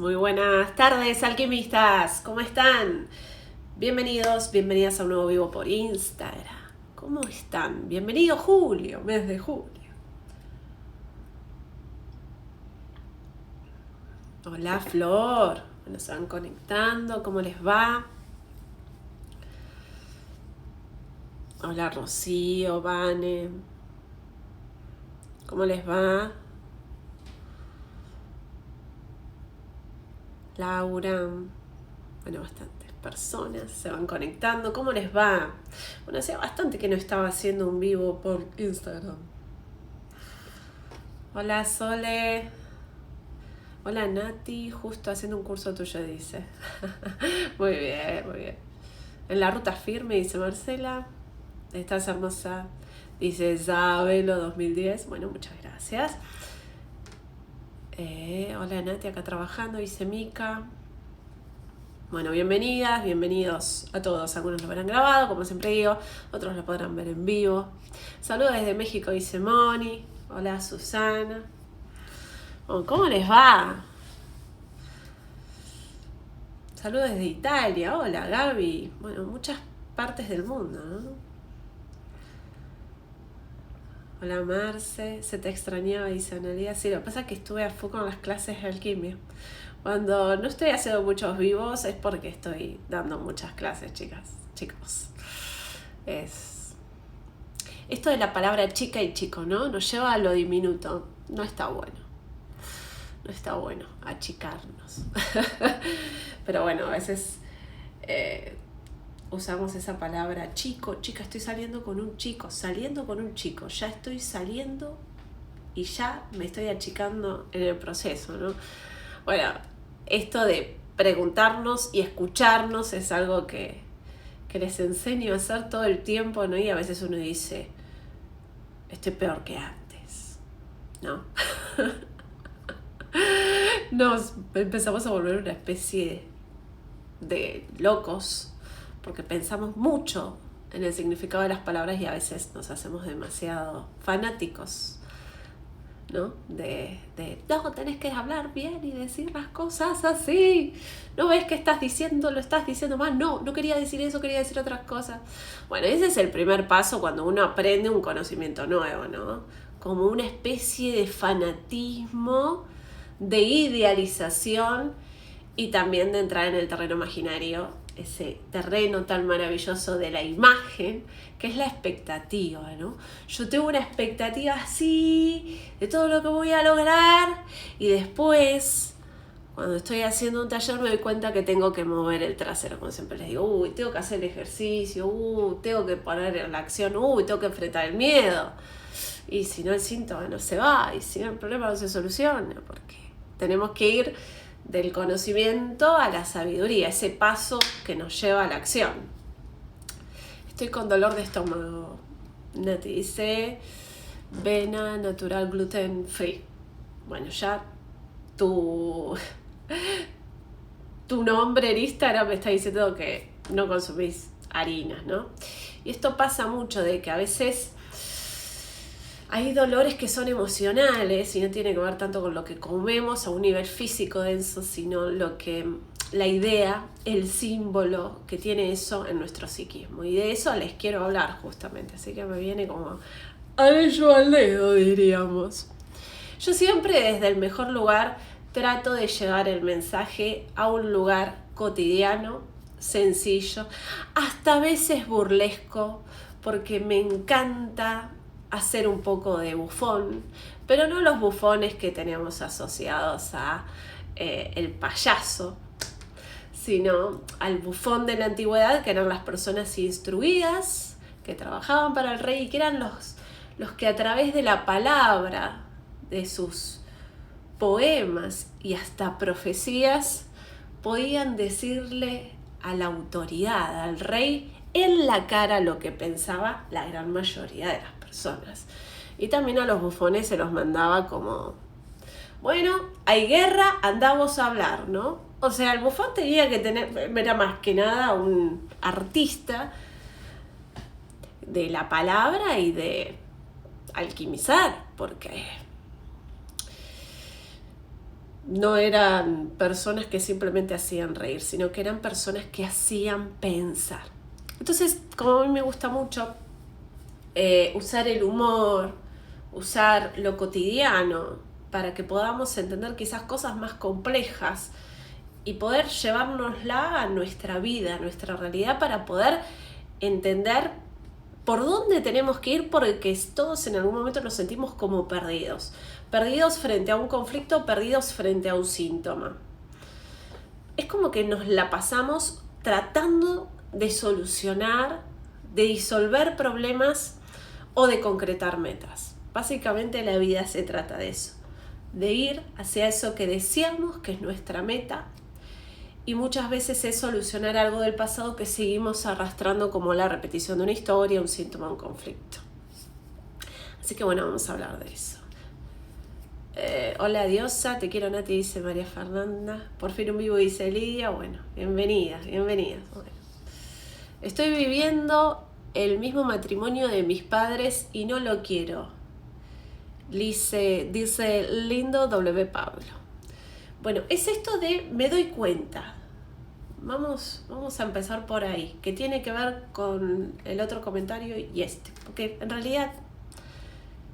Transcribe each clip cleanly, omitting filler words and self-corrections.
Muy buenas tardes, alquimistas. ¿Cómo están? Bienvenidos, bienvenidas a un nuevo vivo por Instagram. ¿Cómo están? Bienvenido Julio, mes de julio. Hola Flor. Bueno, se van conectando. ¿Cómo les va? Hola Rocío, Vane. ¿Cómo les va? Laura. Bueno, bastantes personas se van conectando. ¿Cómo les va? Bueno, hacía bastante que no estaba haciendo un vivo por Instagram. Hola Sole. Hola Nati, justo haciendo un curso tuyo, dice. Muy bien, muy bien. En la ruta firme, dice Marcela. Estás hermosa. Dice Isabelo 2010. Bueno, muchas gracias. Hola Nati, acá trabajando, dice Mica. Bueno, bienvenidas, bienvenidos a todos. Algunos lo verán grabado, como siempre digo. Otros lo podrán ver en vivo. Saludos desde México, dice Moni. Hola Susana. Bueno, ¿cómo les va? Saludos desde Italia. Hola Gaby. Bueno, muchas partes del mundo, ¿no? Hola Marce. Se te extrañaba, dice Analia. Sí, lo que pasa es que estuve a full con las clases de alquimia. Cuando no estoy haciendo muchos vivos es porque estoy dando muchas clases, chicos. Esto de la palabra chica y chico, ¿no? Nos lleva a lo diminuto. No está bueno. No está bueno achicarnos. Pero bueno, a veces usamos esa palabra chico, chica, estoy saliendo con un chico, ya estoy saliendo y ya me estoy achicando en el proceso, ¿no? Bueno, esto de preguntarnos y escucharnos es algo que les enseño a hacer todo el tiempo, ¿no? Y a veces uno dice, estoy peor que antes, ¿no? Nos empezamos a volver una especie de locos porque pensamos mucho en el significado de las palabras y a veces nos hacemos demasiado fanáticos, ¿no? No, tenés que hablar bien y decir las cosas así. ¿No ves que estás diciendo, lo estás diciendo mal? No quería decir eso, quería decir otras cosas. Bueno, ese es el primer paso cuando uno aprende un conocimiento nuevo, ¿no? Como una especie de fanatismo, de idealización y también de entrar en el terreno imaginario, ese terreno tan maravilloso de la imagen, que es la expectativa, ¿no? Yo tengo una expectativa así de todo lo que voy a lograr y después, cuando estoy haciendo un taller, me doy cuenta que tengo que mover el trasero, como siempre les digo, tengo que hacer el ejercicio, tengo que poner en la acción, tengo que enfrentar el miedo. Y si no, el síntoma no se va, y si no, el problema no se soluciona, porque tenemos que ir del conocimiento a la sabiduría, ese paso que nos lleva a la acción. Estoy con dolor de estómago. Nati dice, Vena natural gluten free. Bueno, ya tu nombre en Instagram me está diciendo que no consumís harinas, ¿no? Y esto pasa mucho de que a veces hay dolores que son emocionales y no tiene que ver tanto con lo que comemos a un nivel físico denso, sino la idea, el símbolo que tiene eso en nuestro psiquismo. Y de eso les quiero hablar justamente, así que me viene como anillo al dedo, diríamos. Yo siempre desde el mejor lugar trato de llevar el mensaje a un lugar cotidiano, sencillo, hasta a veces burlesco, porque me encanta hacer un poco de bufón, pero no los bufones que tenemos asociados a el payaso, sino al bufón de la antigüedad, que eran las personas instruidas, que trabajaban para el rey y que eran los que a través de la palabra, de sus poemas y hasta profecías, podían decirle a la autoridad, al rey, en la cara lo que pensaba la gran mayoría de las personas. Y también a los bufones se los mandaba como, bueno, hay guerra, andamos a hablar, ¿no? O sea, el bufón tenía que tener, era más que nada un artista de la palabra y de alquimizar, porque no eran personas que simplemente hacían reír, sino que eran personas que hacían pensar. Entonces, como a mí me gusta mucho usar el humor, usar lo cotidiano para que podamos entender quizás cosas más complejas y poder llevárnosla a nuestra vida, a nuestra realidad, para poder entender por dónde tenemos que ir, porque todos en algún momento nos sentimos como perdidos. Perdidos frente a un conflicto, perdidos frente a un síntoma. Es como que nos la pasamos tratando de solucionar, de disolver problemas o de concretar metas. Básicamente la vida se trata de eso, de ir hacia eso que deseamos, que es nuestra meta, y muchas veces es solucionar algo del pasado que seguimos arrastrando, como la repetición de una historia, un síntoma, un conflicto. Así que bueno, vamos a hablar de eso. Hola diosa, te quiero Nati, dice María Fernanda. Por fin un vivo, dice Lidia. Bueno, bienvenida. Bueno. Estoy viviendo el mismo matrimonio de mis padres y no lo quiero. Dice Lindo W. Pablo. Bueno, es esto de me doy cuenta. Vamos a empezar por ahí, que tiene que ver con el otro comentario y porque en realidad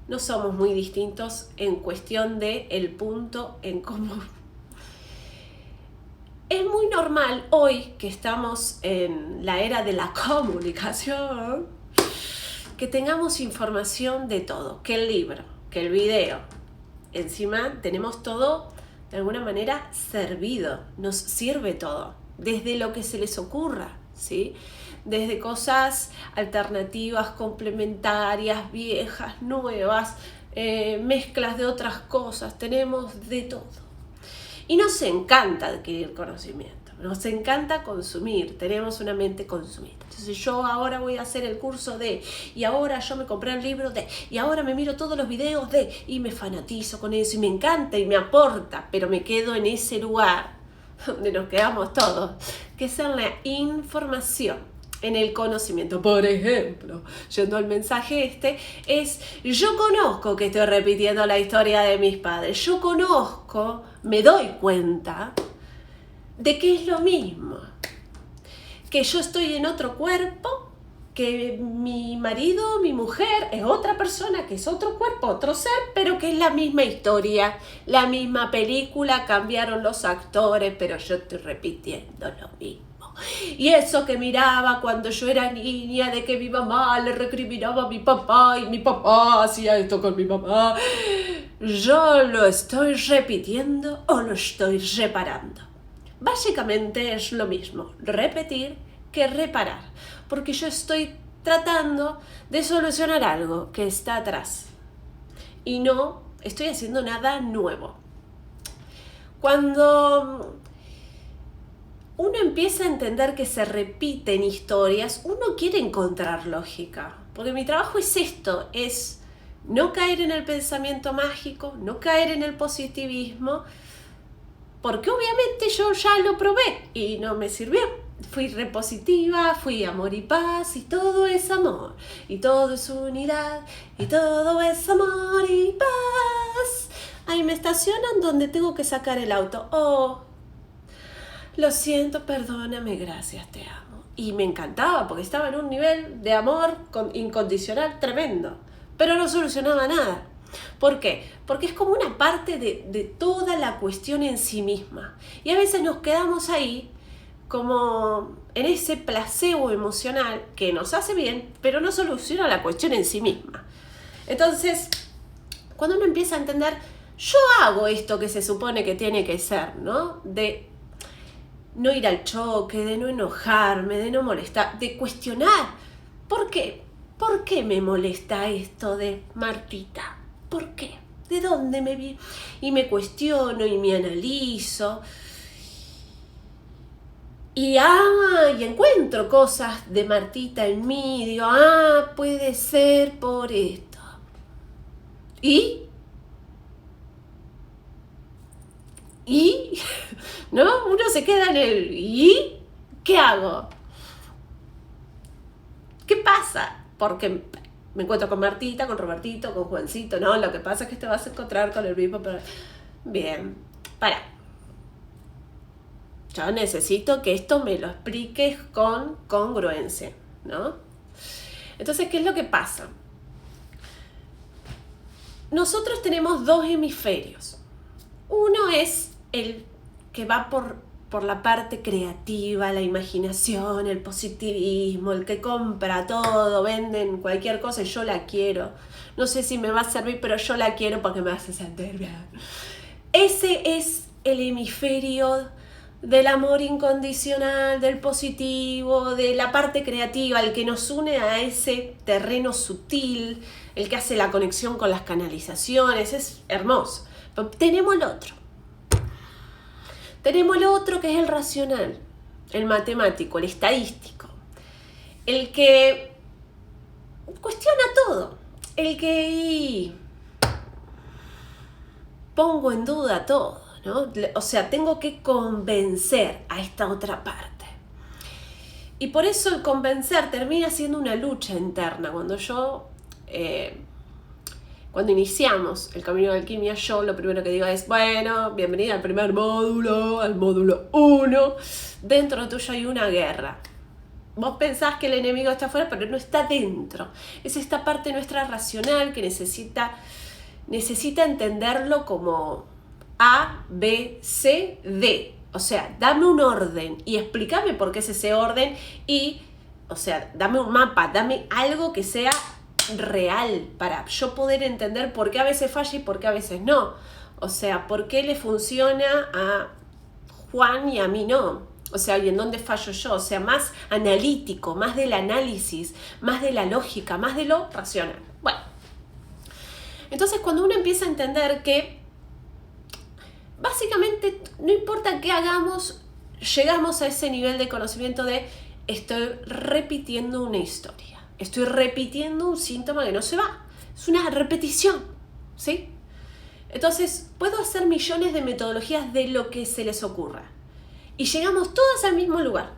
no somos muy distintos en cuestión de el punto en común. Es muy normal hoy que estamos en la era de la comunicación, que tengamos información de todo, que el libro, que el video. Encima tenemos todo de alguna manera servido, nos sirve todo, desde lo que se les ocurra, ¿sí? Desde cosas alternativas, complementarias, viejas, nuevas, mezclas de otras cosas, tenemos de todo. Y nos encanta adquirir conocimiento, nos encanta consumir, tenemos una mente consumista. Entonces yo ahora voy a hacer el curso de, y ahora yo me compré el libro de, y ahora me miro todos los videos de, y me fanatizo con eso, y me encanta y me aporta, pero me quedo en ese lugar donde nos quedamos todos, que es en la información, en el conocimiento. Por ejemplo, yendo al mensaje es, yo conozco que estoy repitiendo la historia de mis padres, yo conozco, me doy cuenta de que es lo mismo, que yo estoy en otro cuerpo, que mi marido, mi mujer es otra persona, que es otro cuerpo, otro ser, pero que es la misma historia, la misma película, cambiaron los actores, pero yo estoy repitiendo lo mismo. Y eso que miraba cuando yo era niña, de que mi mamá le recriminaba a mi papá y mi papá hacía esto con mi mamá, ¿yo lo estoy repitiendo o lo estoy reparando? Básicamente es lo mismo, repetir que reparar, porque yo estoy tratando de solucionar algo que está atrás y no estoy haciendo nada nuevo. Cuando uno empieza a entender que se repiten historias, uno quiere encontrar lógica, porque mi trabajo es esto, es no caer en el pensamiento mágico, no caer en el positivismo, porque obviamente yo ya lo probé y no me sirvió. Fui repositiva, fui amor y paz, y todo es amor, y todo es unidad, y todo es amor y paz. Ahí me estacionan donde tengo que sacar el auto. Oh, lo siento, perdóname, gracias, te amo. Y me encantaba porque estaba en un nivel de amor incondicional tremendo, pero no solucionaba nada. ¿Por qué? Porque es como una parte de toda la cuestión en sí misma. Y a veces nos quedamos ahí como en ese placebo emocional que nos hace bien, pero no soluciona la cuestión en sí misma. Entonces, cuando uno empieza a entender, yo hago esto que se supone que tiene que ser, ¿no? De no ir al choque, de no enojarme, de no molestar, de cuestionar. ¿Por qué? ¿Por qué me molesta esto de Martita? ¿Por qué? ¿De dónde me vi? Y me cuestiono y me analizo. Y encuentro cosas de Martita en mí, y digo, puede ser por esto. ¿Y? ¿No? Uno se queda en el ¿y? ¿Qué hago? ¿Qué pasa? Porque me encuentro con Martita, con Robertito, con Juancito, ¿no? Lo que pasa es que te vas a encontrar con el mismo. Pero bien, para. Yo necesito que esto me lo expliques con congruencia, ¿no? Entonces, ¿qué es lo que pasa? Nosotros tenemos dos hemisferios. Uno es el que va por la parte creativa, la imaginación, el positivismo, el que compra todo, venden cualquier cosa y yo la quiero. No sé si me va a servir, pero yo la quiero porque me hace sentir bien. Ese es el hemisferio del amor incondicional, del positivo, de la parte creativa, el que nos une a ese terreno sutil, el que hace la conexión con las canalizaciones, es hermoso. Pero tenemos el otro. Tenemos el otro que es el racional, el matemático, el estadístico, el que cuestiona todo, el que pongo en duda todo, ¿no? O sea, tengo que convencer a esta otra parte. Y por eso el convencer termina siendo una lucha interna. Cuando iniciamos el camino de alquimia, yo lo primero que digo es, bueno, bienvenida al primer módulo, al módulo 1. Dentro tuyo hay una guerra. Vos pensás que el enemigo está afuera, pero no está dentro. Es esta parte nuestra racional que necesita entenderlo como A, B, C, D. O sea, dame un orden y explícame por qué es ese orden y, o sea, dame un mapa, dame algo que sea real para yo poder entender por qué a veces falla y por qué a veces no. O sea, por qué le funciona a Juan y a mí no. O sea, ¿y en dónde fallo yo? O sea, más analítico, más del análisis, más de la lógica, más de lo racional. Bueno, entonces cuando uno empieza a entender que básicamente no importa qué hagamos, llegamos a ese nivel de conocimiento de estoy repitiendo una historia. Estoy repitiendo un síntoma que no se va. Es una repetición, ¿sí? Entonces, puedo hacer millones de metodologías de lo que se les ocurra. Y llegamos todas al mismo lugar.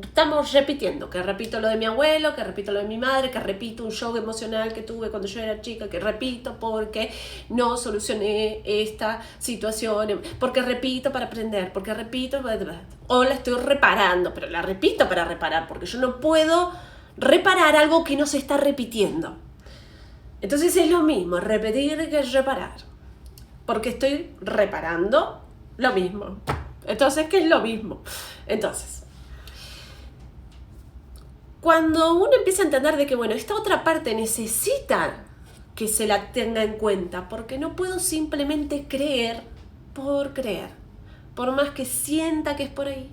Estamos repitiendo, que repito lo de mi abuelo, que repito lo de mi madre, que repito un shock emocional que tuve cuando yo era chica, que repito porque no solucioné esta situación, porque repito para aprender, porque repito, o la estoy reparando, pero la repito para reparar, porque yo no puedo reparar algo que no se está repitiendo. Entonces es lo mismo, repetir que reparar. Porque estoy reparando lo mismo. Entonces, ¿qué es lo mismo? Entonces, cuando uno empieza a entender de que, bueno, esta otra parte necesita que se la tenga en cuenta, porque no puedo simplemente creer por creer. Por más que sienta que es por ahí,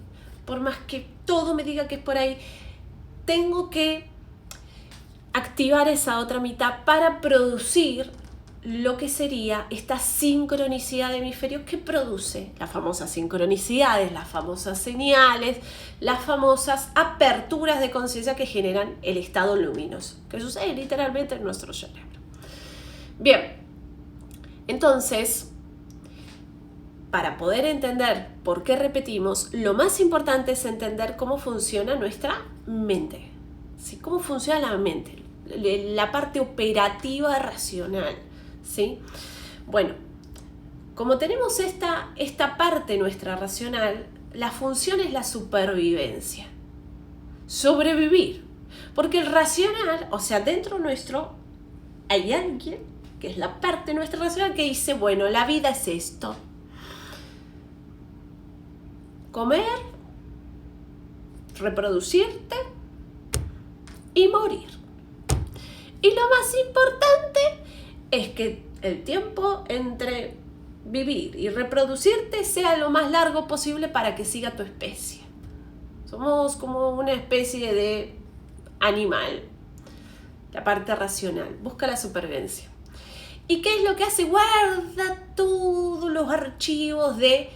por más que todo me diga que es por ahí, tengo que activar esa otra mitad para producir lo que sería esta sincronicidad de hemisferios que produce las famosas sincronicidades, las famosas señales, las famosas aperturas de conciencia que generan el estado luminoso, que sucede literalmente en nuestro cerebro. Bien, entonces, para poder entender por qué repetimos, lo más importante es entender cómo funciona nuestra mente. ¿Sí? ¿Cómo funciona la mente? La parte operativa racional. ¿Sí? Bueno, como tenemos esta parte nuestra racional, la función es la supervivencia. Sobrevivir. Porque el racional, o sea, dentro nuestro hay alguien, que es la parte nuestra racional, que dice, bueno, la vida es esto. Comer, reproducirte y morir. Y lo más importante es que el tiempo entre vivir y reproducirte sea lo más largo posible para que siga tu especie. Somos como una especie de animal. La parte racional busca la supervivencia. ¿Y qué es lo que hace? Guarda todos los archivos de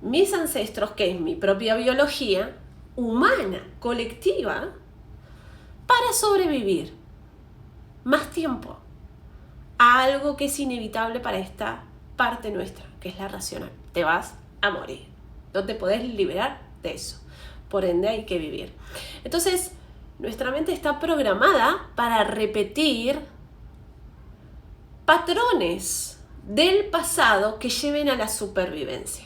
mis ancestros, que es mi propia biología humana, colectiva, para sobrevivir más tiempo a algo que es inevitable para esta parte nuestra, que es la racional. Te vas a morir. No te podés liberar de eso. Por ende hay que vivir. Entonces, nuestra mente está programada para repetir patrones del pasado que lleven a la supervivencia.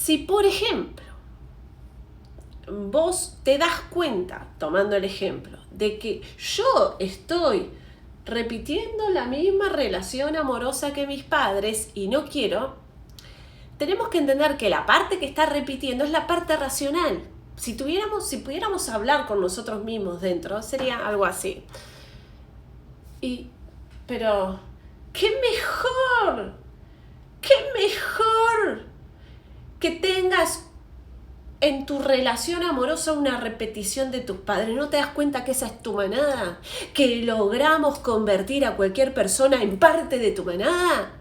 Si, por ejemplo, vos te das cuenta, tomando el ejemplo, de que yo estoy repitiendo la misma relación amorosa que mis padres y no quiero, tenemos que entender que la parte que está repitiendo es la parte racional. Si pudiéramos hablar con nosotros mismos dentro, sería algo así. Pero, ¡qué mejor! ¡Qué mejor que tengas en tu relación amorosa una repetición de tus padres? ¿No te das cuenta que esa es tu manada? ¿Que logramos convertir a cualquier persona en parte de tu manada?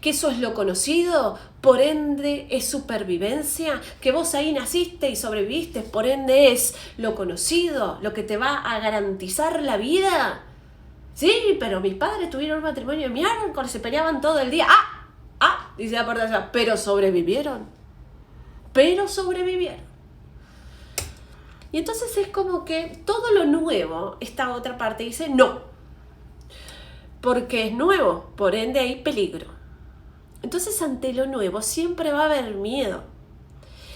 ¿Que eso es lo conocido? Por ende es supervivencia. ¿Que vos ahí naciste y sobreviviste? Por ende es lo conocido, lo que te va a garantizar la vida. Sí, pero mis padres tuvieron un matrimonio de miércoles, se peleaban todo el día. Dice la parte de allá, pero sobrevivieron. Y entonces es como que todo lo nuevo, esta otra parte dice no, porque es nuevo, por ende hay peligro. Entonces ante lo nuevo siempre va a haber miedo,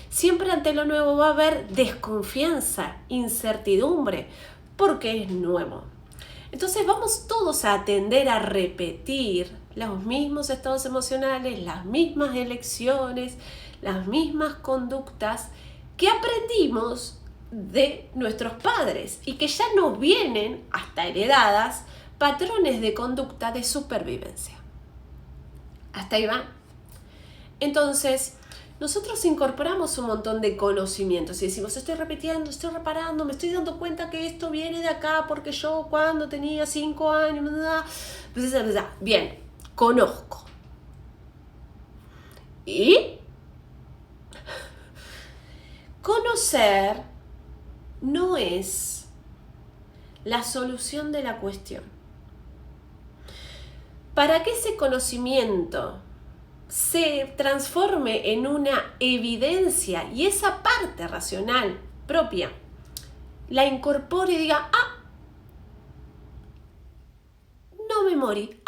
siempre ante lo nuevo va a haber desconfianza, incertidumbre, porque es nuevo. Entonces vamos todos a tender a repetir los mismos estados emocionales, las mismas elecciones, las mismas conductas que aprendimos de nuestros padres y que ya nos vienen hasta heredadas patrones de conducta de supervivencia. Hasta ahí va. Entonces, nosotros incorporamos un montón de conocimientos y decimos, estoy repitiendo, estoy reparando, me estoy dando cuenta que esto viene de acá porque yo cuando tenía 5 años, bien, conozco. Y conocer no es la solución de la cuestión. Para que ese conocimiento se transforme en una evidencia y esa parte racional propia la incorpore y diga, no me morí,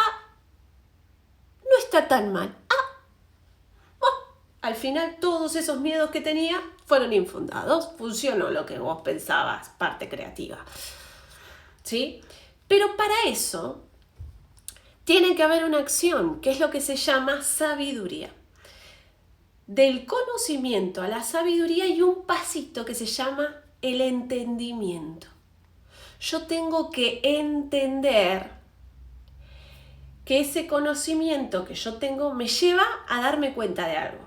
no está tan mal, al final todos esos miedos que tenía fueron infundados, funcionó lo que vos pensabas, parte creativa, ¿sí? Pero para eso tiene que haber una acción, que es lo que se llama sabiduría. Del conocimiento a la sabiduría hay un pasito que se llama el entendimiento. Yo tengo que entender que ese conocimiento que yo tengo me lleva a darme cuenta de algo.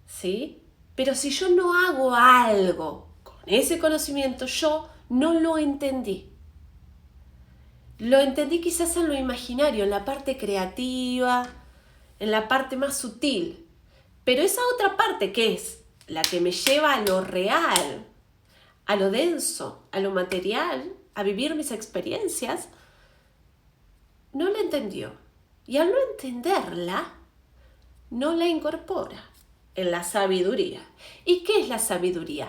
¿Sí? Pero si yo no hago algo con ese conocimiento, yo no lo entendí. Lo entendí quizás en lo imaginario, en la parte creativa, en la parte más sutil. Pero esa otra parte que es la que me lleva a lo real, a lo denso, a lo material, a vivir mis experiencias, no la entendió. Y al no entenderla, no la incorpora en la sabiduría. ¿Y qué es la sabiduría?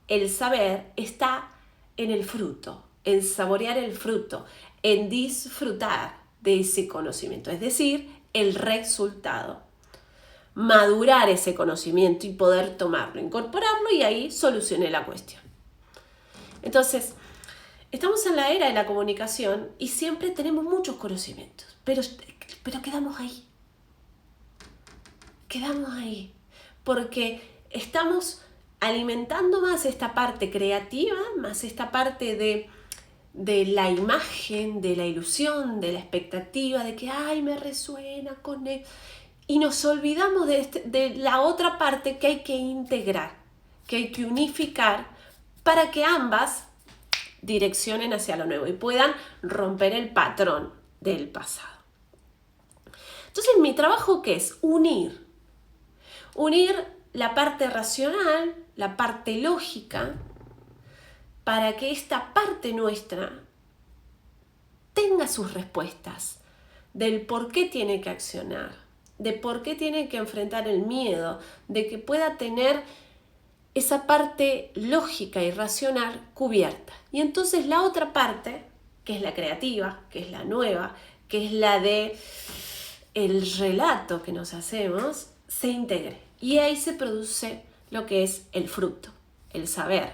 El saber está en el fruto, en saborear el fruto, en disfrutar de ese conocimiento, es decir, el resultado. Madurar ese conocimiento y poder tomarlo, incorporarlo y ahí solucioné la cuestión. Entonces, estamos en la era de la comunicación y siempre tenemos muchos conocimientos, pero quedamos ahí. Quedamos ahí, porque estamos alimentando más esta parte creativa, más esta parte de la imagen, de la ilusión, de la expectativa, de que ay, me resuena con él. Y nos olvidamos de la otra parte que hay que integrar, que hay que unificar para que ambas direccionen hacia lo nuevo y puedan romper el patrón del pasado. Entonces, mi trabajo, ¿qué es? Unir la parte racional, la parte lógica, para que esta parte nuestra tenga sus respuestas del por qué tiene que accionar, de por qué tiene que enfrentar el miedo, de que pueda tener esa parte lógica y racional cubierta. Y entonces la otra parte, que es la creativa, que es la nueva, que es la de el relato que nos hacemos, se integre. Y ahí se produce lo que es el fruto, el saber,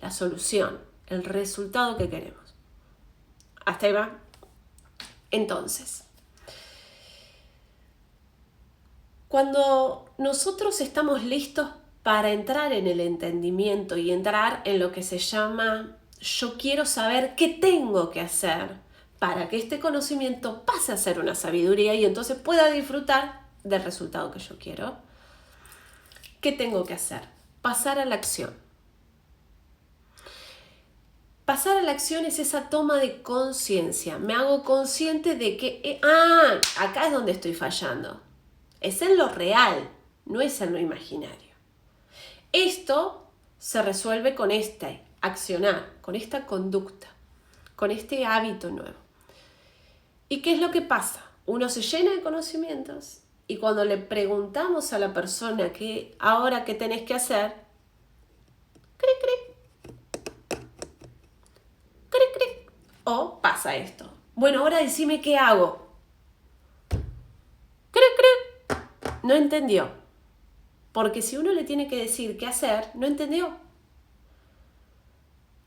la solución, el resultado que queremos. ¿Hasta ahí va? Entonces, cuando nosotros estamos listos para entrar en el entendimiento y entrar en lo que se llama yo quiero saber qué tengo que hacer para que este conocimiento pase a ser una sabiduría y entonces pueda disfrutar del resultado que yo quiero. ¿Qué tengo que hacer? Pasar a la acción. Pasar a la acción es esa toma de conciencia. Me hago consciente de que, acá es donde estoy fallando. Es en lo real, no es en lo imaginario. Esto se resuelve con este accionar, con esta conducta, con este hábito nuevo. ¿Y qué es lo que pasa? Uno se llena de conocimientos y cuando le preguntamos a la persona que ahora qué tenés que hacer, o pasa esto. Bueno, ahora decime qué hago. No entendió. Porque si uno le tiene que decir qué hacer, no entendió.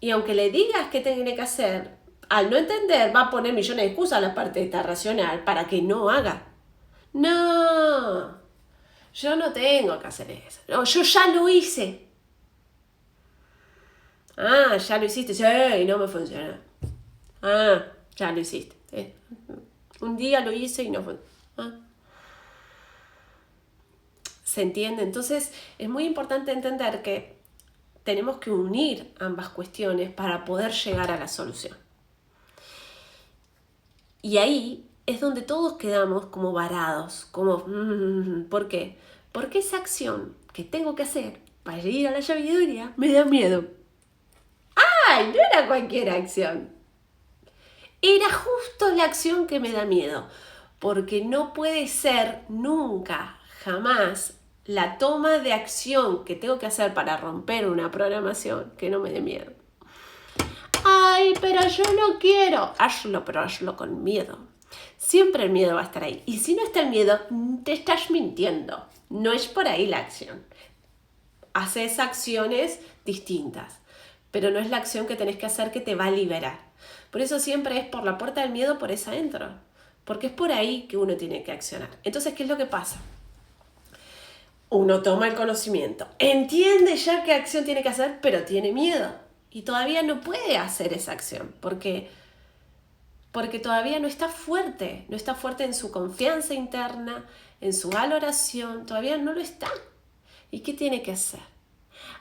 Y aunque le digas qué tiene que hacer, al no entender va a poner millones de excusas a la parte esta racional para que no haga. No, yo no tengo que hacer eso. No, yo ya lo hice. Ah, ya lo hiciste. Sí, no me funcionó. Ah, ya lo hiciste. Sí. Un día lo hice y no funcionó. ¿Se entiende? Entonces es muy importante entender que tenemos que unir ambas cuestiones para poder llegar a la solución. Y ahí es donde todos quedamos como varados, como ¿por qué? Porque esa acción que tengo que hacer para ir a la sabiduría me da miedo. ¡Ay! No era cualquier acción. Era justo la acción que me da miedo. Porque no puede ser nunca, jamás, la toma de acción que tengo que hacer para romper una programación que no me dé miedo. ¡Ay, pero yo no quiero! Hazlo, pero hazlo con miedo. Siempre el miedo va a estar ahí. Y si no está el miedo, te estás mintiendo. No es por ahí la acción. Haces acciones distintas, pero no es la acción que tenés que hacer que te va a liberar. Por eso siempre es por la puerta del miedo, por esa entro. Porque es por ahí que uno tiene que accionar. Entonces, ¿qué es lo que pasa? Uno toma el conocimiento, entiende ya qué acción tiene que hacer, pero tiene miedo. Y todavía no puede hacer esa acción. Porque todavía no está fuerte en su confianza interna, en su valoración, todavía no lo está. ¿Y qué tiene que hacer?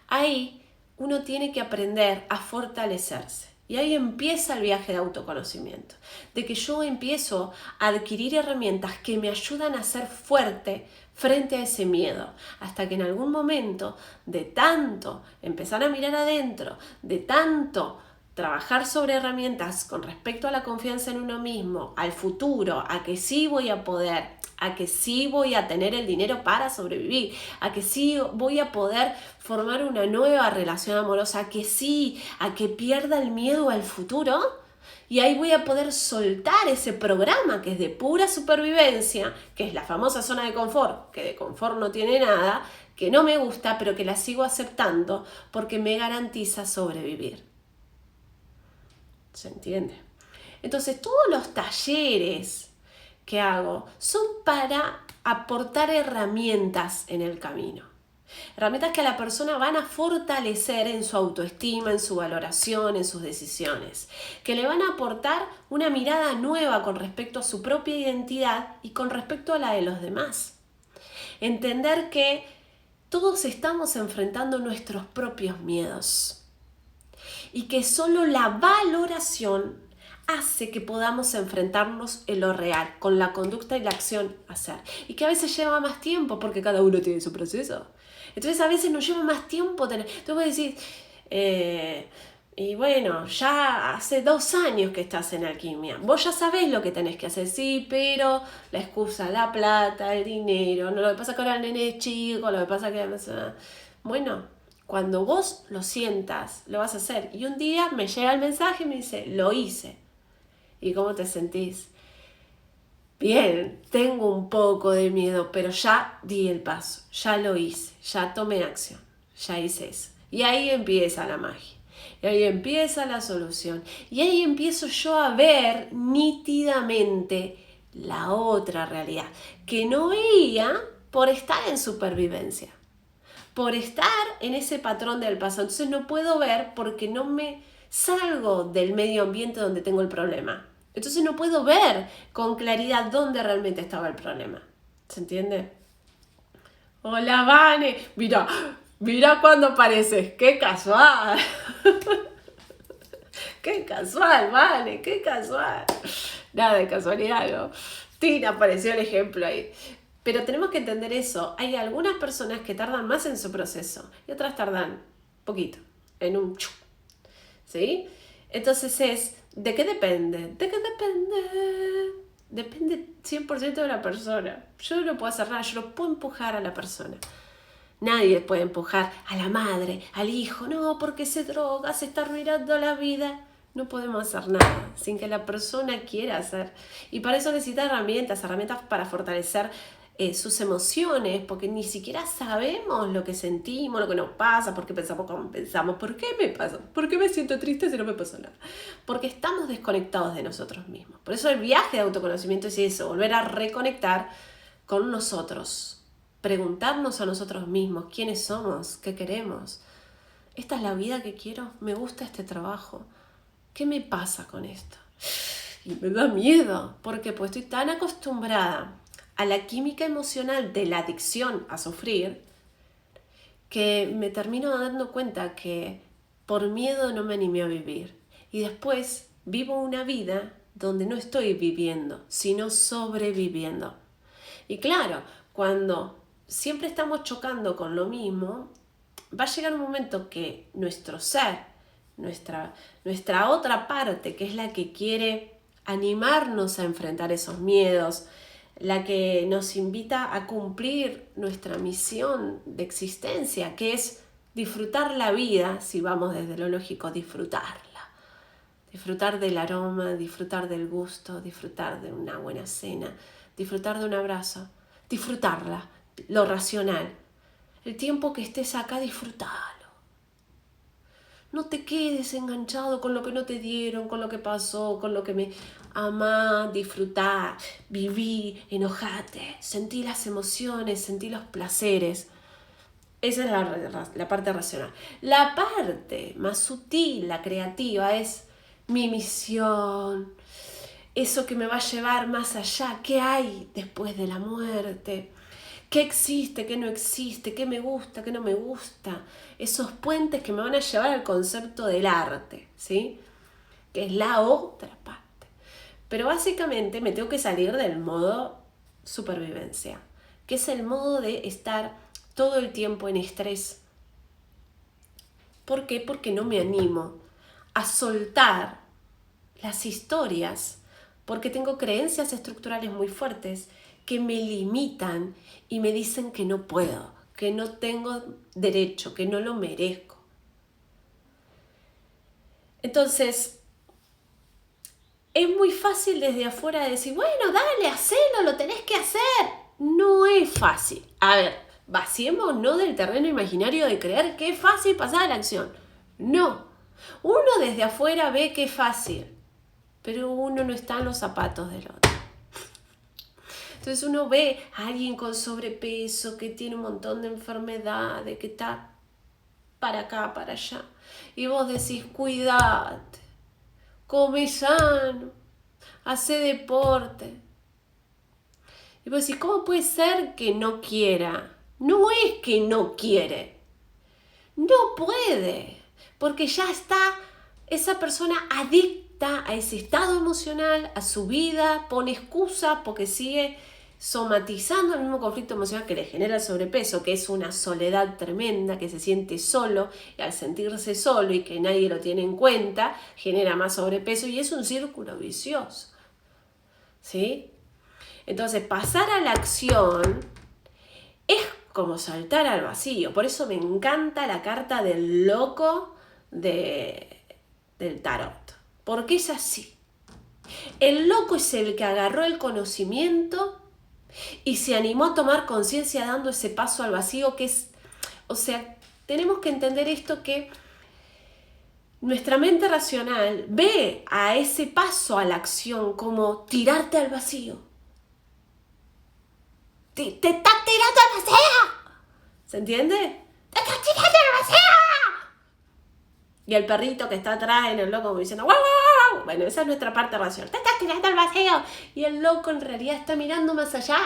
Ahí uno tiene que aprender a fortalecerse. Y ahí empieza el viaje de autoconocimiento, de que yo empiezo a adquirir herramientas que me ayudan a ser fuerte frente a ese miedo, hasta que en algún momento, de tanto empezar a mirar adentro, de tanto trabajar sobre herramientas con respecto a la confianza en uno mismo, al futuro, a que sí voy a poder, a que sí voy a tener el dinero para sobrevivir, a que sí voy a poder formar una nueva relación amorosa, a que sí, a que pierda el miedo al futuro, y ahí voy a poder soltar ese programa que es de pura supervivencia, que es la famosa zona de confort, que de confort no tiene nada, que no me gusta, pero que la sigo aceptando porque me garantiza sobrevivir. ¿Se entiende? Entonces todos los talleres que hago son para aportar herramientas en el camino. Herramientas que a la persona van a fortalecer en su autoestima, en su valoración, en sus decisiones. Que le van a aportar una mirada nueva con respecto a su propia identidad y con respecto a la de los demás. Entender que todos estamos enfrentando nuestros propios miedos. Y que solo la valoración hace que podamos enfrentarnos en lo real, con la conducta y la acción a hacer. Y que a veces lleva más tiempo porque cada uno tiene su proceso. Entonces a veces nos lleva más tiempo tener. Entonces vos decís, y bueno, ya hace 2 años que estás en alquimia. Vos ya sabés lo que tenés que hacer, sí, pero la excusa, la plata, el dinero, no, lo que pasa que ahora el nene es chico, lo que pasa que... Bueno, cuando vos lo sientas, lo vas a hacer. Y un día me llega el mensaje y me dice, lo hice. ¿Y cómo te sentís? Bien, tengo un poco de miedo, pero ya di el paso, ya lo hice, ya tomé acción, ya hice eso. Y ahí empieza la magia, y ahí empieza la solución, y ahí empiezo yo a ver nítidamente la otra realidad, que no veía por estar en supervivencia, por estar en ese patrón del pasado. Entonces no puedo ver porque no me salgo del medio ambiente donde tengo el problema. Entonces no puedo ver con claridad dónde realmente estaba el problema. ¿Se entiende? Hola, Vane. Mira cuando apareces. ¡Qué casual! ¡Qué casual, Vane! ¡Qué casual! Nada de casualidad, ¿no? Tina apareció el ejemplo ahí. Pero tenemos que entender eso. Hay algunas personas que tardan más en su proceso y otras tardan poquito, en un chu. ¿Sí? Entonces ¿de qué depende? ¿De qué depende? Depende 100% de la persona. Yo no puedo hacer nada, yo no puedo empujar a la persona. Nadie puede empujar a la madre, al hijo, no, porque se droga, se está arruinando la vida. No podemos hacer nada sin que la persona quiera hacer. Y para eso necesita herramientas para fortalecer sus emociones, porque ni siquiera sabemos lo que sentimos, lo que nos pasa, por qué pensamos como pensamos, por qué me pasa, por qué me siento triste si no me pasa nada. Porque estamos desconectados de nosotros mismos. Por eso el viaje de autoconocimiento es eso, volver a reconectar con nosotros, preguntarnos a nosotros mismos quiénes somos, qué queremos. ¿Esta es la vida que quiero? ¿Me gusta este trabajo? ¿Qué me pasa con esto? Y me da miedo, porque pues estoy tan acostumbrada a la química emocional de la adicción a sufrir, que me termino dando cuenta que por miedo no me animé a vivir. Y después vivo una vida donde no estoy viviendo, sino sobreviviendo. Y claro, cuando siempre estamos chocando con lo mismo, va a llegar un momento que nuestro ser, nuestra otra parte, que es la que quiere animarnos a enfrentar esos miedos, la que nos invita a cumplir nuestra misión de existencia, que es disfrutar la vida, si vamos desde lo lógico, disfrutarla. Disfrutar del aroma, disfrutar del gusto, disfrutar de una buena cena, disfrutar de un abrazo, disfrutarla, lo racional. El tiempo que estés acá, disfrutalo. No te quedes enganchado con lo que no te dieron, con lo que pasó, con lo que me... Amá, disfrutá, viví, enojate, sentí las emociones, sentí los placeres. Esa es la parte racional. La parte más sutil, la creativa, es mi misión, eso que me va a llevar más allá. ¿Qué hay después de la muerte? ¿Qué existe? ¿Qué no existe? ¿Qué me gusta? ¿Qué no me gusta? Esos puentes que me van a llevar al concepto del arte, ¿sí? Que es la otra parte. Pero básicamente me tengo que salir del modo supervivencia, que es el modo de estar todo el tiempo en estrés. ¿Por qué? Porque no me animo a soltar las historias, porque tengo creencias estructurales muy fuertes que me limitan y me dicen que no puedo, que no tengo derecho, que no lo merezco. Entonces, es muy fácil desde afuera decir, bueno, dale, hacelo, lo tenés que hacer. No es fácil. A ver, vaciémonos del terreno imaginario de creer que es fácil pasar a la acción. No. Uno desde afuera ve que es fácil, pero uno no está en los zapatos del otro. Entonces uno ve a alguien con sobrepeso, que tiene un montón de enfermedades, que está para acá, para allá. Y vos decís, cuidate, come sano, hace deporte. Y vos decís, ¿cómo puede ser que no quiera? No es que no quiere, no puede, porque ya está esa persona adicta a ese estado emocional, a su vida, pone excusas porque sigue somatizando el mismo conflicto emocional que le genera el sobrepeso, que es una soledad tremenda, que se siente solo, y al sentirse solo y que nadie lo tiene en cuenta, genera más sobrepeso y es un círculo vicioso. ¿Sí? Entonces, pasar a la acción es como saltar al vacío. Por eso me encanta la carta del loco del tarot, porque es así. El loco es el que agarró el conocimiento y se animó a tomar conciencia dando ese paso al vacío, que es, o sea, tenemos que entender esto, que nuestra mente racional ve a ese paso a la acción como tirarte al vacío. ¡Te estás tirando al vacío! ¿Se entiende? ¡Te estás tirando al vacío! Y el perrito que está atrás en el loco como diciendo ¡guau, guau, guau! Bueno, esa es nuestra parte racional. ¡Te estás tirando al vacío! Y el loco en realidad está mirando más allá,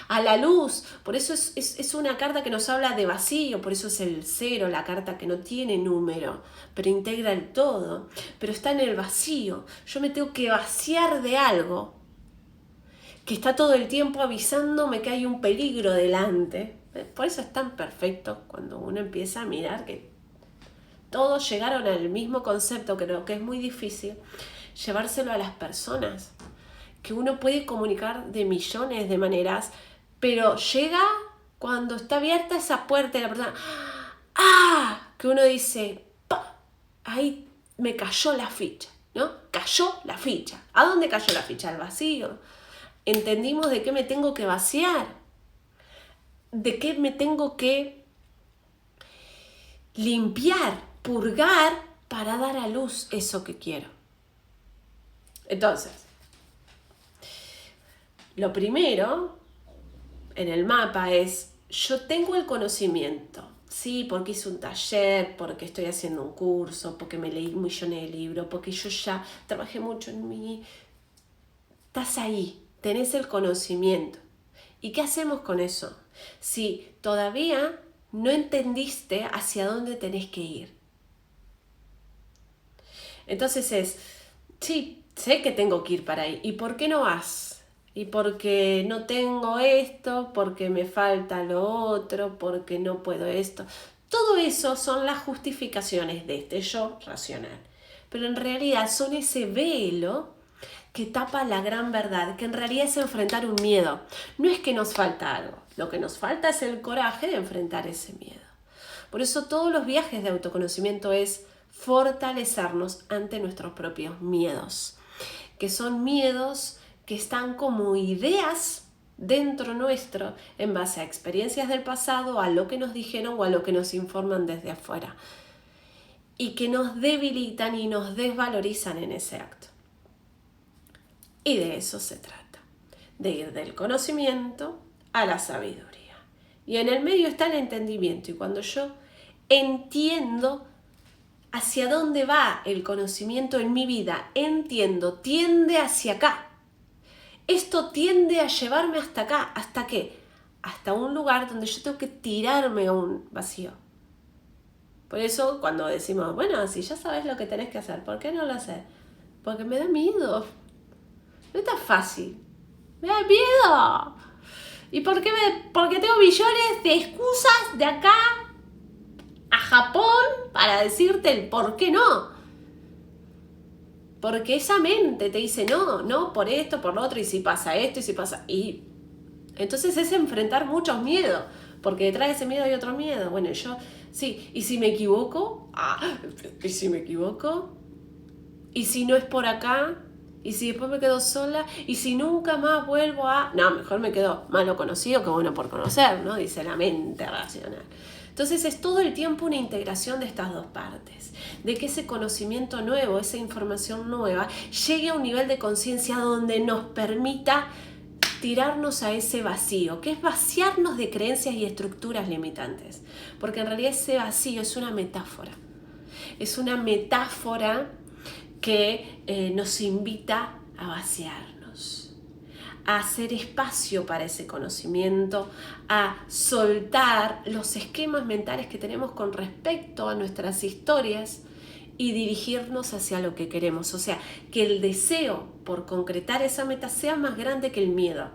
a la luz. Por eso es una carta que nos habla de vacío, por eso es el 0, la carta que no tiene número, pero integra el todo, pero está en el vacío. Yo me tengo que vaciar de algo que está todo el tiempo avisándome que hay un peligro delante. Por eso es tan perfecto cuando uno empieza a mirar que todos llegaron al mismo concepto, creo que es muy difícil llevárselo a las personas, que uno puede comunicar de millones de maneras, pero llega cuando está abierta esa puerta y la persona, ¡ah! Que uno dice, ¡pah! Ahí me cayó la ficha, ¿no? Cayó la ficha. ¿A dónde cayó la ficha? Al vacío. Entendimos de qué me tengo que vaciar, de qué me tengo que limpiar, purgar para dar a luz eso que quiero. Entonces, lo primero en el mapa es, yo tengo el conocimiento, sí, porque hice un taller, porque estoy haciendo un curso, porque me leí millones de libros, porque yo ya trabajé mucho en mí. Estás ahí, tenés el conocimiento. ¿Y qué hacemos con eso? Si todavía no entendiste hacia dónde tenés que ir. Entonces sí, sé que tengo que ir para ahí. ¿Y por qué no vas? ¿Y porque no tengo esto? ¿Porque me falta lo otro? ¿Porque no puedo esto? Todo eso son las justificaciones de este yo racional. Pero en realidad son ese velo que tapa la gran verdad, que en realidad es enfrentar un miedo. No es que nos falta algo, lo que nos falta es el coraje de enfrentar ese miedo. Por eso todos los viajes de autoconocimiento es fortalecernos ante nuestros propios miedos, que son miedos que están como ideas dentro nuestro en base a experiencias del pasado, a lo que nos dijeron o a lo que nos informan desde afuera, y que nos debilitan y nos desvalorizan en ese acto. Y de eso se trata, de ir del conocimiento a la sabiduría. Y en el medio está el entendimiento, y cuando yo entiendo hacia dónde va el conocimiento en mi vida, entiendo, tiende hacia acá. Esto tiende a llevarme hasta acá. ¿Hasta qué? Hasta un lugar donde yo tengo que tirarme a un vacío. Por eso cuando decimos, bueno, si ya sabes lo que tenés que hacer, ¿por qué no lo haces? Porque me da miedo. No es tan fácil. Me da miedo. ¿Y por qué? Porque tengo millones de excusas de acá a Japón para decirte el por qué no. Porque esa mente te dice no, por esto, por lo otro, y si pasa esto, y si pasa... Y entonces es enfrentar muchos miedos, porque detrás de ese miedo hay otro miedo. Bueno, yo, sí, ¿y si me equivoco? ¿Y si me equivoco? ¿Y si no es por acá? ¿Y si después me quedo sola? ¿Y si nunca más vuelvo a...? No, mejor me quedo malo conocido que bueno por conocer, ¿no? Dice la mente racional. Entonces es todo el tiempo una integración de estas dos partes, de que ese conocimiento nuevo, esa información nueva, llegue a un nivel de conciencia donde nos permita tirarnos a ese vacío, que es vaciarnos de creencias y estructuras limitantes, porque en realidad ese vacío es una metáfora que nos invita a vaciarnos, a hacer espacio para ese conocimiento, a soltar los esquemas mentales que tenemos con respecto a nuestras historias y dirigirnos hacia lo que queremos. O sea, que el deseo por concretar esa meta sea más grande que el miedo.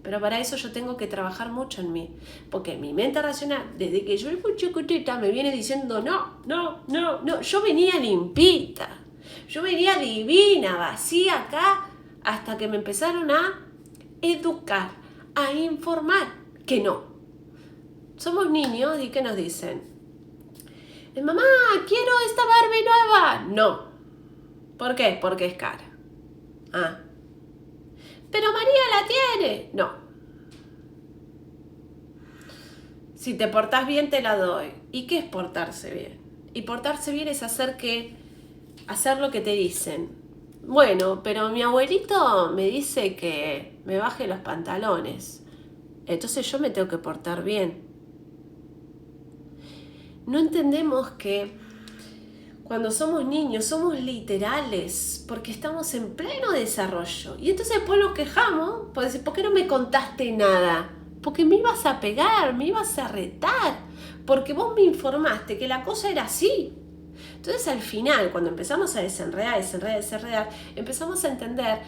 Pero para eso yo tengo que trabajar mucho en mí, porque mi mente racional, desde que yo era muy chiquitita, me viene diciendo no. Yo venía limpita, yo venía divina, vacía acá, hasta que me empezaron a educar, a informar que no. Somos niños y ¿qué nos dicen? Mamá, quiero esta Barbie nueva. No. ¿Por qué? Porque es cara. pero María la tiene. No. Si te portás bien, te la doy. ¿Y qué es portarse bien? Y portarse bien es hacer lo que te dicen. Bueno, pero mi abuelito me dice que me baje los pantalones. Entonces yo me tengo que portar bien. No entendemos que cuando somos niños somos literales porque estamos en pleno desarrollo. Y entonces después nos quejamos, por decir, ¿por qué no me contaste nada? Porque me ibas a pegar, me ibas a retar, porque vos me informaste que la cosa era así. Entonces al final, cuando empezamos a desenredar, empezamos a entender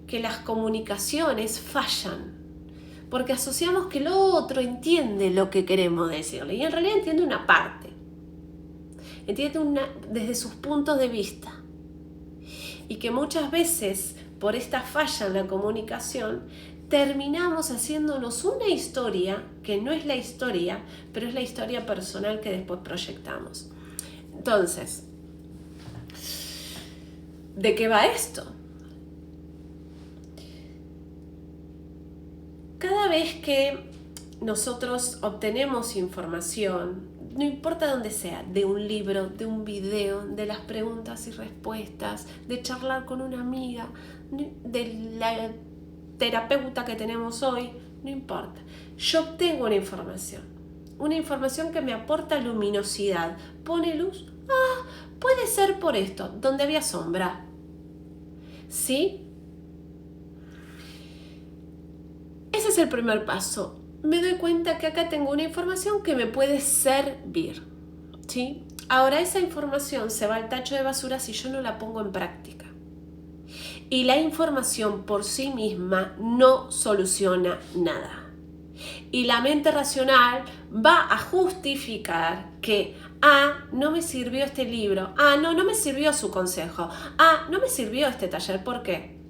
que las comunicaciones fallan. Porque asociamos que el otro entiende lo que queremos decirle. Y en realidad entiende una parte. Entiende desde sus puntos de vista. Y que muchas veces, por esta falla en la comunicación, terminamos haciéndonos una historia que no es la historia, pero es la historia personal que después proyectamos. Entonces, ¿de qué va esto? Cada vez que nosotros obtenemos información, no importa dónde sea, de un libro, de un video, de las preguntas y respuestas, de charlar con una amiga, de la terapeuta que tenemos hoy, no importa. Yo obtengo una información que me aporta luminosidad, pone luz, puede ser por esto, donde había sombra. ¿Sí? Ese es el primer paso. Me doy cuenta que acá tengo una información que me puede servir. ¿Sí? Ahora esa información se va al tacho de basura si yo no la pongo en práctica. Y la información por sí misma no soluciona nada. Y la mente racional va a justificar que no me sirvió este libro, no me sirvió su consejo, no me sirvió este taller. ¿Por qué?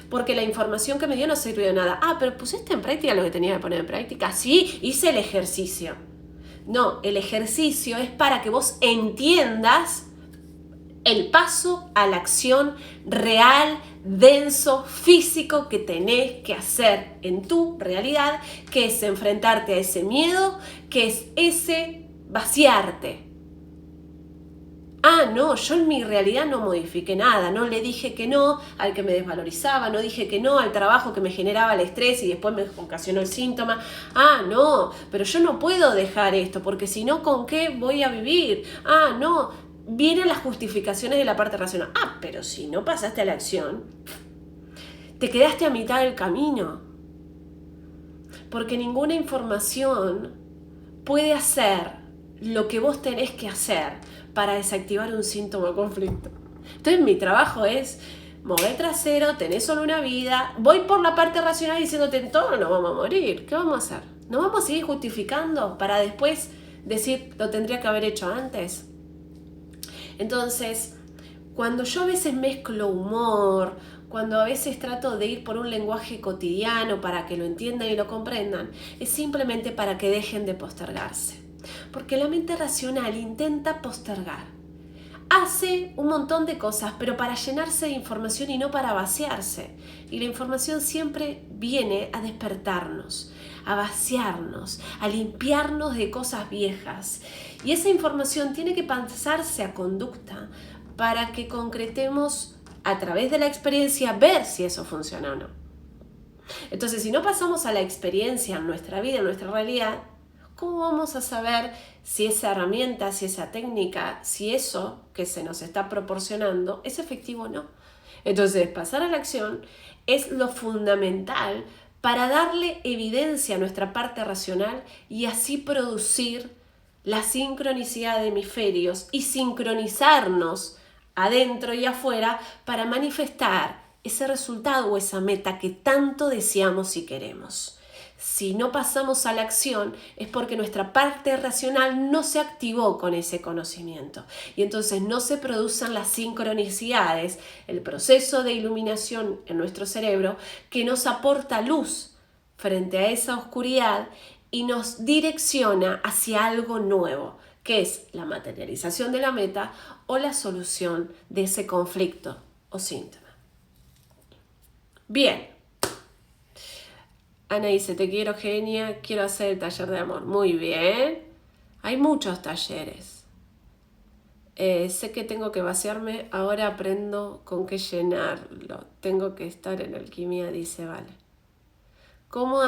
Porque la información que me dio no sirvió de nada. Pero pusiste en práctica lo que tenía que poner en práctica. Sí, hice el ejercicio. No, el ejercicio es para que vos entiendas el paso a la acción real, denso, físico que tenés que hacer en tu realidad, que es enfrentarte a ese miedo, que es ese vaciarte. No, yo en mi realidad no modifiqué nada, no le dije que no al que me desvalorizaba, no dije que no al trabajo que me generaba el estrés y después me ocasionó el síntoma. No, pero yo no puedo dejar esto porque si no, ¿con qué voy a vivir? No, vienen las justificaciones de la parte racional. Pero si no pasaste a la acción, te quedaste a mitad del camino. Porque ninguna información puede hacer lo que vos tenés que hacer para desactivar un síntoma o conflicto. Entonces mi trabajo es mover trasero, tenés solo una vida, voy por la parte racional diciéndote todo, no vamos a morir. ¿Qué vamos a hacer? ¿No vamos a seguir justificando para después decir lo tendría que haber hecho antes? Entonces, cuando yo a veces mezclo humor, cuando a veces trato de ir por un lenguaje cotidiano para que lo entiendan y lo comprendan, es simplemente para que dejen de postergarse. Porque la mente racional intenta postergar. Hace un montón de cosas, pero para llenarse de información y no para vaciarse. Y la información siempre viene a despertarnos, a vaciarnos, a limpiarnos de cosas viejas. Y esa información tiene que pasarse a conducta para que concretemos a través de la experiencia ver si eso funciona o no. Entonces, si no pasamos a la experiencia en nuestra vida, en nuestra realidad, ¿cómo vamos a saber si esa herramienta, si esa técnica, si eso que se nos está proporcionando es efectivo o no? Entonces, pasar a la acción es lo fundamental para darle evidencia a nuestra parte racional y así producir la sincronicidad de hemisferios y sincronizarnos adentro y afuera para manifestar ese resultado o esa meta que tanto deseamos y queremos. Si no pasamos a la acción es porque nuestra parte racional no se activó con ese conocimiento y entonces no se producen las sincronicidades, el proceso de iluminación en nuestro cerebro que nos aporta luz frente a esa oscuridad y nos direcciona hacia algo nuevo, que es la materialización de la meta o la solución de ese conflicto o síntoma. Bien. Ana dice, te quiero genia, quiero hacer el taller de amor. Muy bien. Hay muchos talleres. Sé que tengo que vaciarme, ahora aprendo con qué llenarlo. Tengo que estar en alquimia, dice Vale. ¿Cómo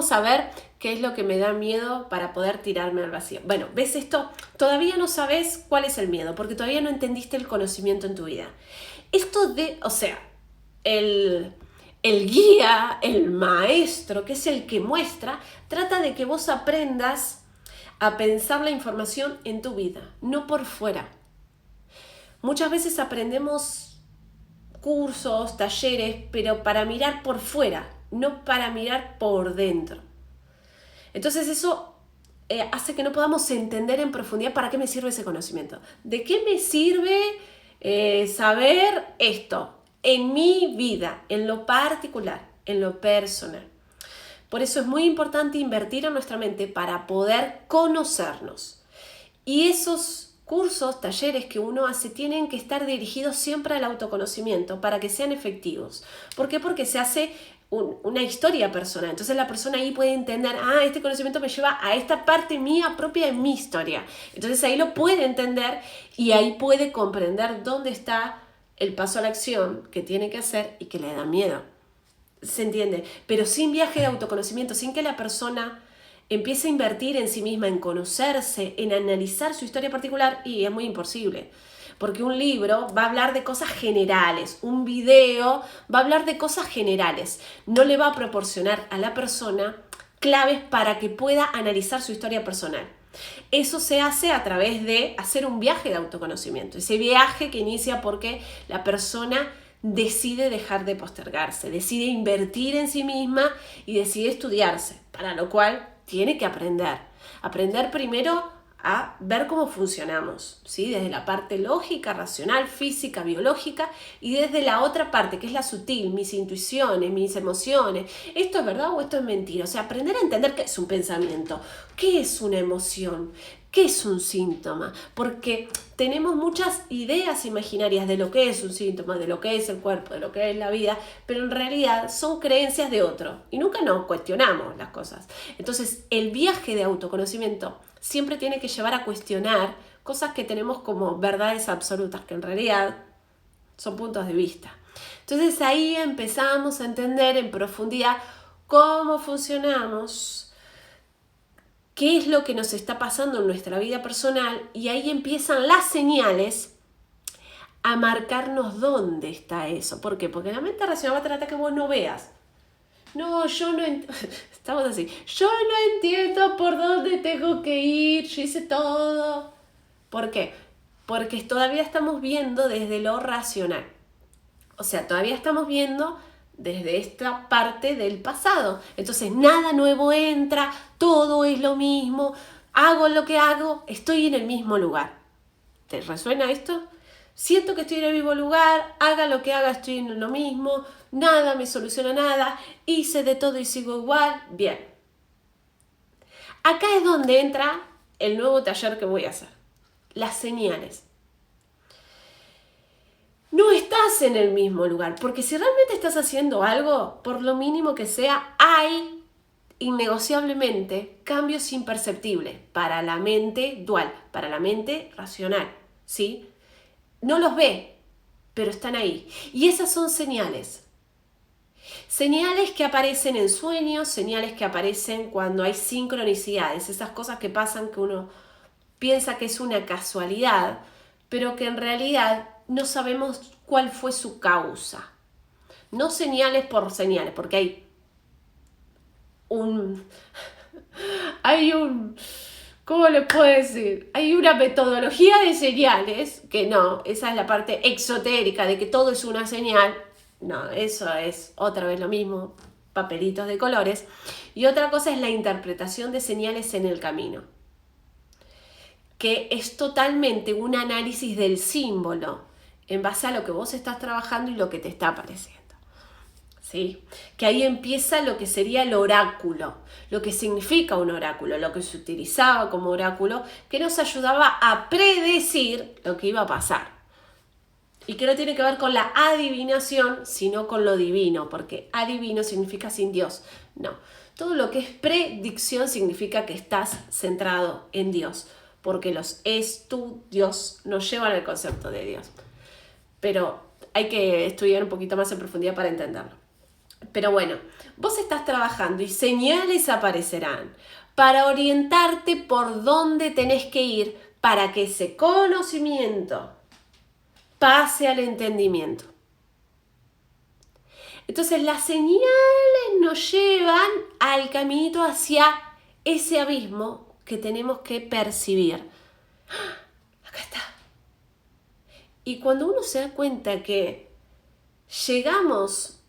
saber qué es lo que me da miedo para poder tirarme al vacío? Bueno, ¿ves esto? Todavía no sabes cuál es el miedo, porque todavía no entendiste el conocimiento en tu vida. El guía, el maestro, que es el que muestra, trata de que vos aprendas a pensar la información en tu vida, no por fuera. Muchas veces aprendemos cursos, talleres, pero para mirar por fuera, no para mirar por dentro. Entonces eso hace que no podamos entender en profundidad para qué me sirve ese conocimiento. ¿De qué me sirve saber esto en mi vida, en lo particular, en lo personal? Por eso es muy importante invertir en nuestra mente para poder conocernos. Y esos cursos, talleres que uno hace tienen que estar dirigidos siempre al autoconocimiento para que sean efectivos. ¿Por qué? Porque se hace una historia personal. Entonces la persona ahí puede entender, este conocimiento me lleva a esta parte mía propia de mi historia. Entonces ahí lo puede entender y ahí puede comprender dónde está el paso a la acción que tiene que hacer y que le da miedo. ¿Se entiende? Pero sin viaje de autoconocimiento, sin que la persona empiece a invertir en sí misma, en conocerse, en analizar su historia particular, y es muy imposible. Porque un libro va a hablar de cosas generales, un video va a hablar de cosas generales. No le va a proporcionar a la persona claves para que pueda analizar su historia personal. Eso se hace a través de hacer un viaje de autoconocimiento. Ese viaje que inicia porque la persona decide dejar de postergarse, decide invertir en sí misma y decide estudiarse, para lo cual tiene que aprender. Aprender primero a ver cómo funcionamos, ¿sí? Desde la parte lógica, racional, física, biológica, y desde la otra parte, que es la sutil, mis intuiciones, mis emociones. ¿Esto es verdad o esto es mentira? O sea, aprender a entender qué es un pensamiento, qué es una emoción, qué es un síntoma, porque tenemos muchas ideas imaginarias de lo que es un síntoma, de lo que es el cuerpo, de lo que es la vida, pero en realidad son creencias de otro y nunca nos cuestionamos las cosas. Entonces, el viaje de autoconocimiento siempre tiene que llevar a cuestionar cosas que tenemos como verdades absolutas, que en realidad son puntos de vista. Entonces ahí empezamos a entender en profundidad cómo funcionamos, qué es lo que nos está pasando en nuestra vida personal, y ahí empiezan las señales a marcarnos dónde está eso. ¿Por qué? Porque la mente racional va a tratar que vos no veas. No, estamos así. Yo no entiendo por dónde tengo que ir, yo hice todo. ¿Por qué? Porque todavía estamos viendo desde lo racional. O sea, todavía estamos viendo desde esta parte del pasado. Entonces, nada nuevo entra, todo es lo mismo, hago lo que hago, estoy en el mismo lugar. ¿Te resuena esto? Siento que estoy en el mismo lugar, haga lo que haga, estoy en lo mismo, nada me soluciona nada, hice de todo y sigo igual. Bien. Acá es donde entra el nuevo taller que voy a hacer. Las señales. No estás en el mismo lugar, porque si realmente estás haciendo algo, por lo mínimo que sea, hay innegociablemente cambios imperceptibles para la mente dual, para la mente racional, ¿sí? No los ve, pero están ahí. Y esas son señales. Señales que aparecen en sueños, señales que aparecen cuando hay sincronicidades, esas cosas que pasan que uno piensa que es una casualidad, pero que en realidad no sabemos cuál fue su causa. No señales por señales, porque ¿cómo les puedo decir? Hay una metodología de señales, que no, esa es la parte exotérica de que todo es una señal. No, eso es otra vez lo mismo, papelitos de colores. Y otra cosa es la interpretación de señales en el camino, que es totalmente un análisis del símbolo en base a lo que vos estás trabajando y lo que te está apareciendo. ¿Sí? Que ahí empieza lo que sería el oráculo, lo que significa un oráculo, lo que se utilizaba como oráculo, que nos ayudaba a predecir lo que iba a pasar. Y que no tiene que ver con la adivinación, sino con lo divino, porque adivino significa sin Dios. No, todo lo que es predicción significa que estás centrado en Dios, porque los estudios nos llevan al concepto de Dios. Pero hay que estudiar un poquito más en profundidad para entenderlo. Pero bueno, vos estás trabajando y señales aparecerán para orientarte por dónde tenés que ir para que ese conocimiento pase al entendimiento. Entonces las señales nos llevan al caminito hacia ese abismo que tenemos que percibir. Acá está. Y cuando uno se da cuenta que llegamos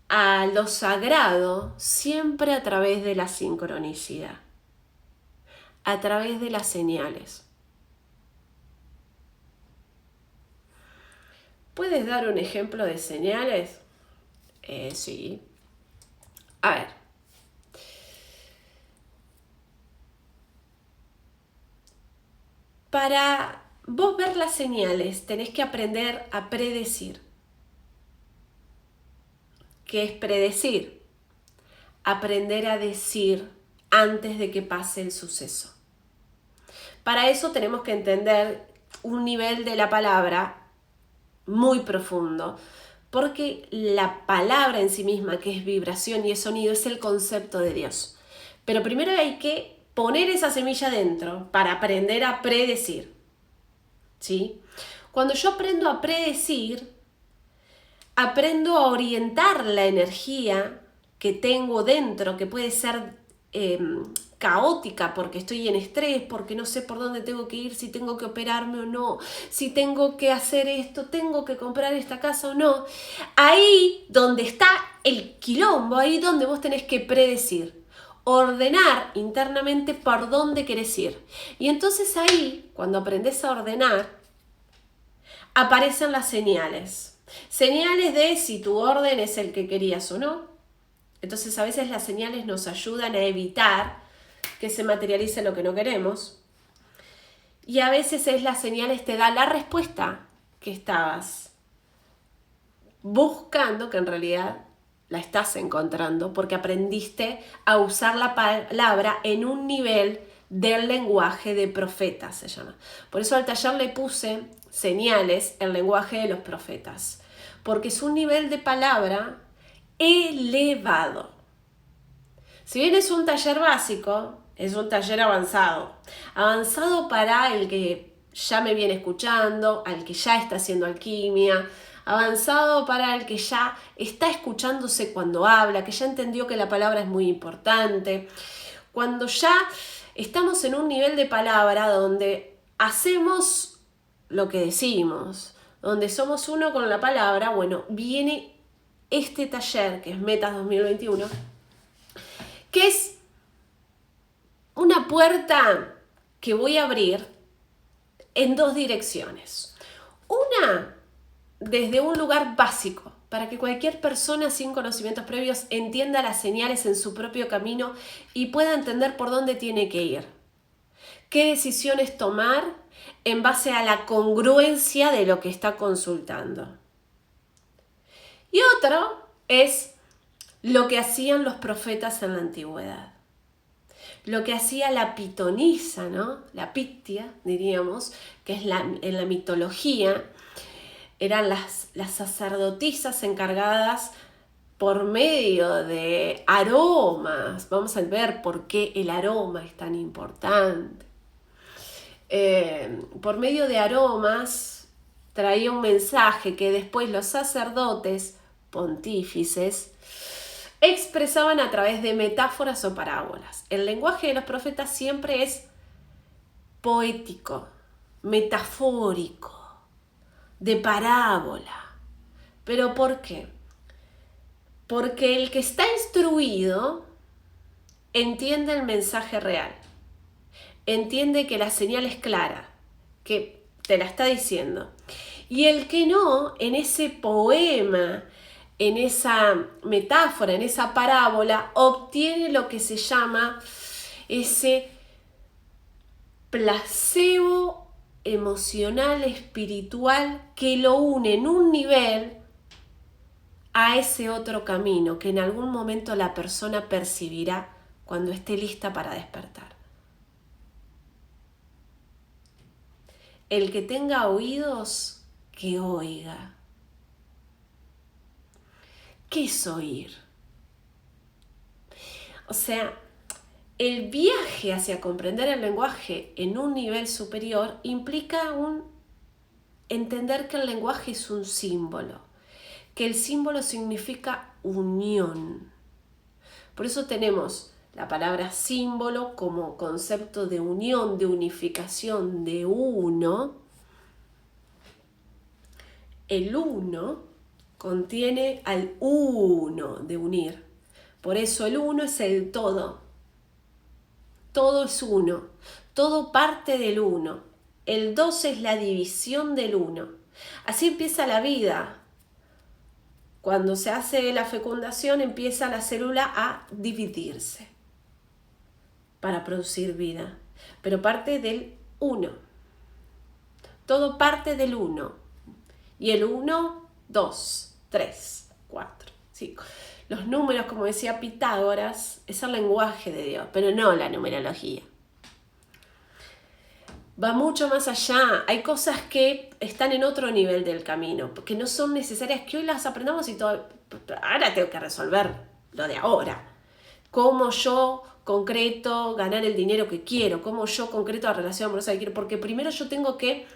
a lo sagrado siempre a través de la sincronicidad, a través de las señales. ¿Puedes dar un ejemplo de señales? Sí. A ver. Para vos ver las señales, tenés que aprender a predecir. ¿Qué es predecir? Aprender a decir antes de que pase el suceso. Para eso tenemos que entender un nivel de la palabra muy profundo, porque la palabra en sí misma, que es vibración y es sonido, es el concepto de Dios. Pero primero hay que poner esa semilla dentro para aprender a predecir. ¿Sí? Cuando yo aprendo a predecir, aprendo a orientar la energía que tengo dentro, que puede ser caótica porque estoy en estrés, porque no sé por dónde tengo que ir, si tengo que operarme o no, si tengo que hacer esto, tengo que comprar esta casa o no. Ahí donde está el quilombo, ahí donde vos tenés que predecir, ordenar internamente por dónde querés ir. Y entonces ahí, cuando aprendes a ordenar, aparecen las señales. Señales de si tu orden es el que querías o no. Entonces a veces las señales nos ayudan a evitar que se materialice lo que no queremos. Y a veces las señales te dan la respuesta que estabas buscando, que en realidad la estás encontrando, porque aprendiste a usar la palabra en un nivel del lenguaje de profetas, se llama. Por eso al taller le puse señales, el lenguaje de los profetas, porque es un nivel de palabra elevado. Si bien es un taller básico, es un taller avanzado. Avanzado para el que ya me viene escuchando, al que ya está haciendo alquimia. Avanzado para el que ya está escuchándose cuando habla, que ya entendió que la palabra es muy importante. Cuando ya estamos en un nivel de palabra donde hacemos lo que decimos, donde somos uno con la palabra, bueno, viene este taller que es Metas 2021, que es una puerta que voy a abrir en dos direcciones. Una, desde un lugar básico, para que cualquier persona sin conocimientos previos entienda las señales en su propio camino y pueda entender por dónde tiene que ir. Qué decisiones tomar en base a la congruencia de lo que está consultando. Y otro es lo que hacían los profetas en la antigüedad. Lo que hacía la pitonisa, ¿no? La Pitia, diríamos, que es en la mitología, eran las sacerdotisas encargadas por medio de aromas. Vamos a ver por qué el aroma es tan importante. Por medio de aromas traía un mensaje que después los sacerdotes pontífices expresaban a través de metáforas o parábolas. El lenguaje de los profetas siempre es poético, metafórico, de parábola. ¿Pero por qué? Porque el que está instruido entiende el mensaje real, entiende que la señal es clara, que te la está diciendo. Y el que no, en ese poema, en esa metáfora, en esa parábola, obtiene lo que se llama ese placebo emocional, espiritual, que lo une en un nivel a ese otro camino que en algún momento la persona percibirá cuando esté lista para despertar. El que tenga oídos, que oiga. ¿Qué es oír? O sea, el viaje hacia comprender el lenguaje en un nivel superior implica entender que el lenguaje es un símbolo, que el símbolo significa unión. Por eso tenemos la palabra símbolo como concepto de unión, de unificación, de uno. El uno contiene al uno de unir. Por eso el uno es el todo. Todo es uno. Todo parte del uno. El dos es la división del uno. Así empieza la vida. Cuando se hace la fecundación, empieza la célula a dividirse para producir vida. Pero parte del uno. Todo parte del uno. Y el 1, 2, 3, 4, 5. Los números, como decía Pitágoras, es el lenguaje de Dios, pero no la numerología. Va mucho más allá. Hay cosas que están en otro nivel del camino, que no son necesarias que hoy las aprendamos y todo. Ahora tengo que resolver lo de ahora. Cómo yo concreto ganar el dinero que quiero, cómo yo concreto la relación amorosa que quiero, porque primero yo tengo que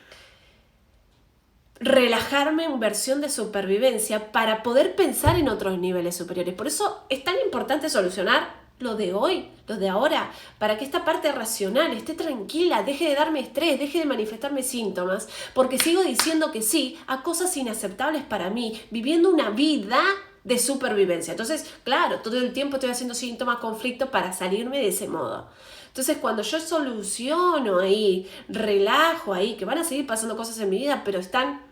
relajarme en versión de supervivencia para poder pensar en otros niveles superiores. Por eso es tan importante solucionar lo de hoy, lo de ahora, para que esta parte racional esté tranquila, deje de darme estrés, deje de manifestarme síntomas, porque sigo diciendo que sí a cosas inaceptables para mí, viviendo una vida de supervivencia. Entonces, claro, todo el tiempo estoy haciendo síntomas, conflictos para salirme de ese modo. Entonces, cuando yo soluciono ahí, relajo ahí, que van a seguir pasando cosas en mi vida, pero están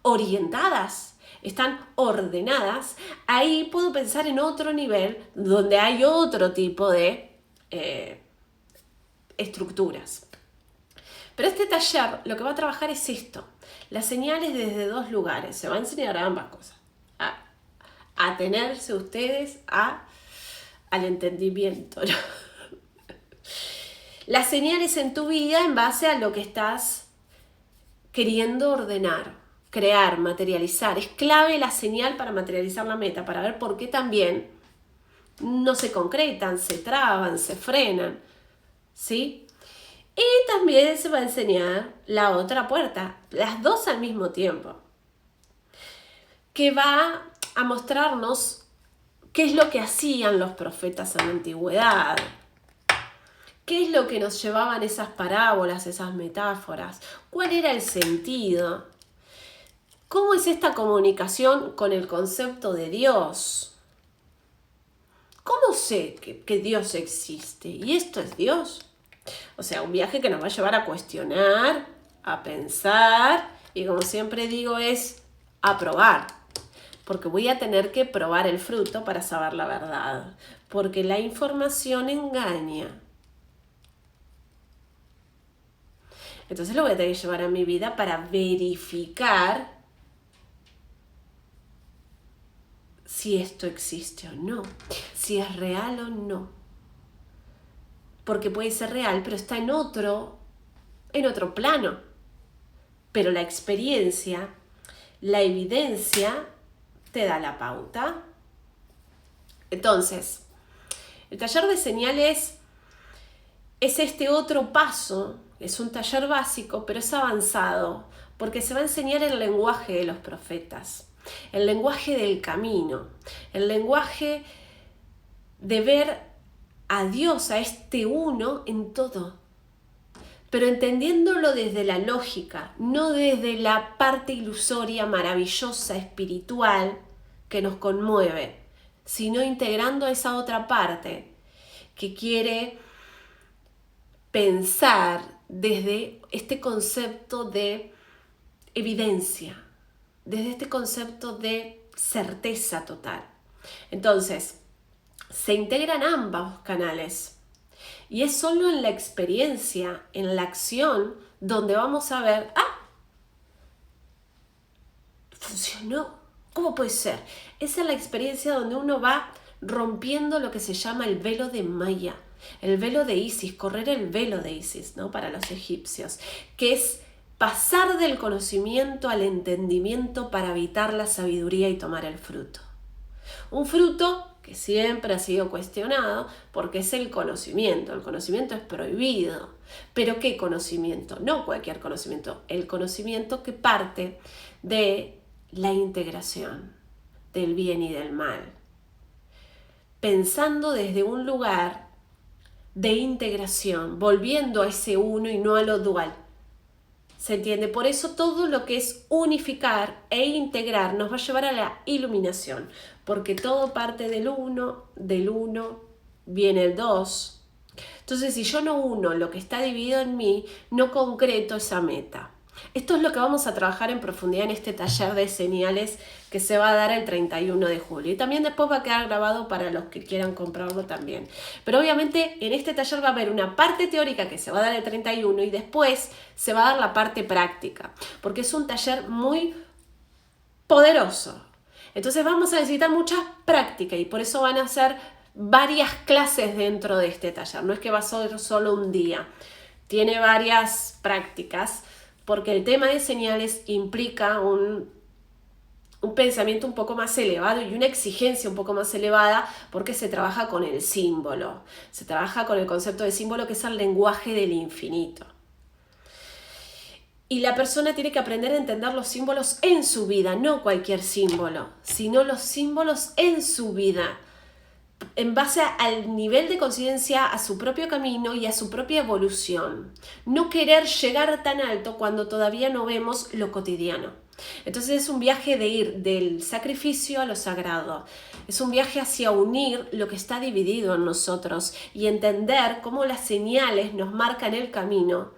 orientadas, están ordenadas, ahí puedo pensar en otro nivel donde hay otro tipo de estructuras. Pero este taller lo que va a trabajar es esto, las señales desde dos lugares. Se va a enseñar ambas cosas, a atenerse ustedes al entendimiento, ¿no? Las señales en tu vida en base a lo que estás queriendo ordenar, crear, materializar. Es clave la señal para materializar la meta, para ver por qué también no se concretan, se traban, se frenan, ¿sí? Y también se va a enseñar la otra puerta, las dos al mismo tiempo, que va a mostrarnos qué es lo que hacían los profetas en la antigüedad, qué es lo que nos llevaban esas parábolas, esas metáforas, cuál era el sentido. ¿Cómo es esta comunicación con el concepto de Dios? ¿Cómo sé que Dios existe? ¿Y esto es Dios? O sea, un viaje que nos va a llevar a cuestionar, a pensar, y como siempre digo, es a probar. Porque voy a tener que probar el fruto para saber la verdad. Porque la información engaña. Entonces lo voy a tener que llevar a mi vida para verificar si esto existe o no, si es real o no. Porque puede ser real, pero está en otro plano. Pero la experiencia, la evidencia, te da la pauta. Entonces, el taller de señales es este otro paso, es un taller básico, pero es avanzado, porque se va a enseñar el lenguaje de los profetas. El lenguaje del camino, el lenguaje de ver a Dios, a este uno en todo, pero entendiéndolo desde la lógica, no desde la parte ilusoria, maravillosa, espiritual que nos conmueve, sino integrando esa otra parte que quiere pensar desde este concepto de evidencia, desde este concepto de certeza total. Entonces, se integran ambos canales Y es solo en la experiencia, en la acción, donde vamos a ver, funcionó. ¿Cómo puede ser? Esa es la experiencia donde uno va rompiendo lo que se llama el velo de Maya, el velo de Isis, correr el velo de Isis, ¿no? Para los egipcios, que es pasar del conocimiento al entendimiento para habitar la sabiduría y tomar el fruto. Un fruto que siempre ha sido cuestionado porque es el conocimiento es prohibido. ¿Pero qué conocimiento? No cualquier conocimiento, el conocimiento que parte de la integración del bien y del mal, pensando desde un lugar de integración, volviendo a ese uno y no a lo dual. ¿Se entiende? Por eso todo lo que es unificar e integrar nos va a llevar a la iluminación, porque todo parte del uno viene el dos. Entonces, si yo no uno lo que está dividido en mí, no concreto esa meta. Esto es lo que vamos a trabajar en profundidad en este taller de señales que se va a dar el 31 de julio. Y también después va a quedar grabado para los que quieran comprarlo también. Pero obviamente en este taller va a haber una parte teórica que se va a dar el 31 y después se va a dar la parte práctica. Porque es un taller muy poderoso. Entonces vamos a necesitar mucha práctica y por eso van a ser varias clases dentro de este taller. No es que va a ser solo un día. Tiene varias prácticas. Porque el tema de señales implica un pensamiento un poco más elevado y una exigencia un poco más elevada porque se trabaja con el símbolo, se trabaja con el concepto de símbolo que es el lenguaje del infinito. Y la persona tiene que aprender a entender los símbolos en su vida, no cualquier símbolo, sino los símbolos en su vida, en base al nivel de conciencia, a su propio camino y a su propia evolución. No querer llegar tan alto cuando todavía no vemos lo cotidiano. Entonces es un viaje de ir del sacrificio a lo sagrado. Es un viaje hacia unir lo que está dividido en nosotros y entender cómo las señales nos marcan el camino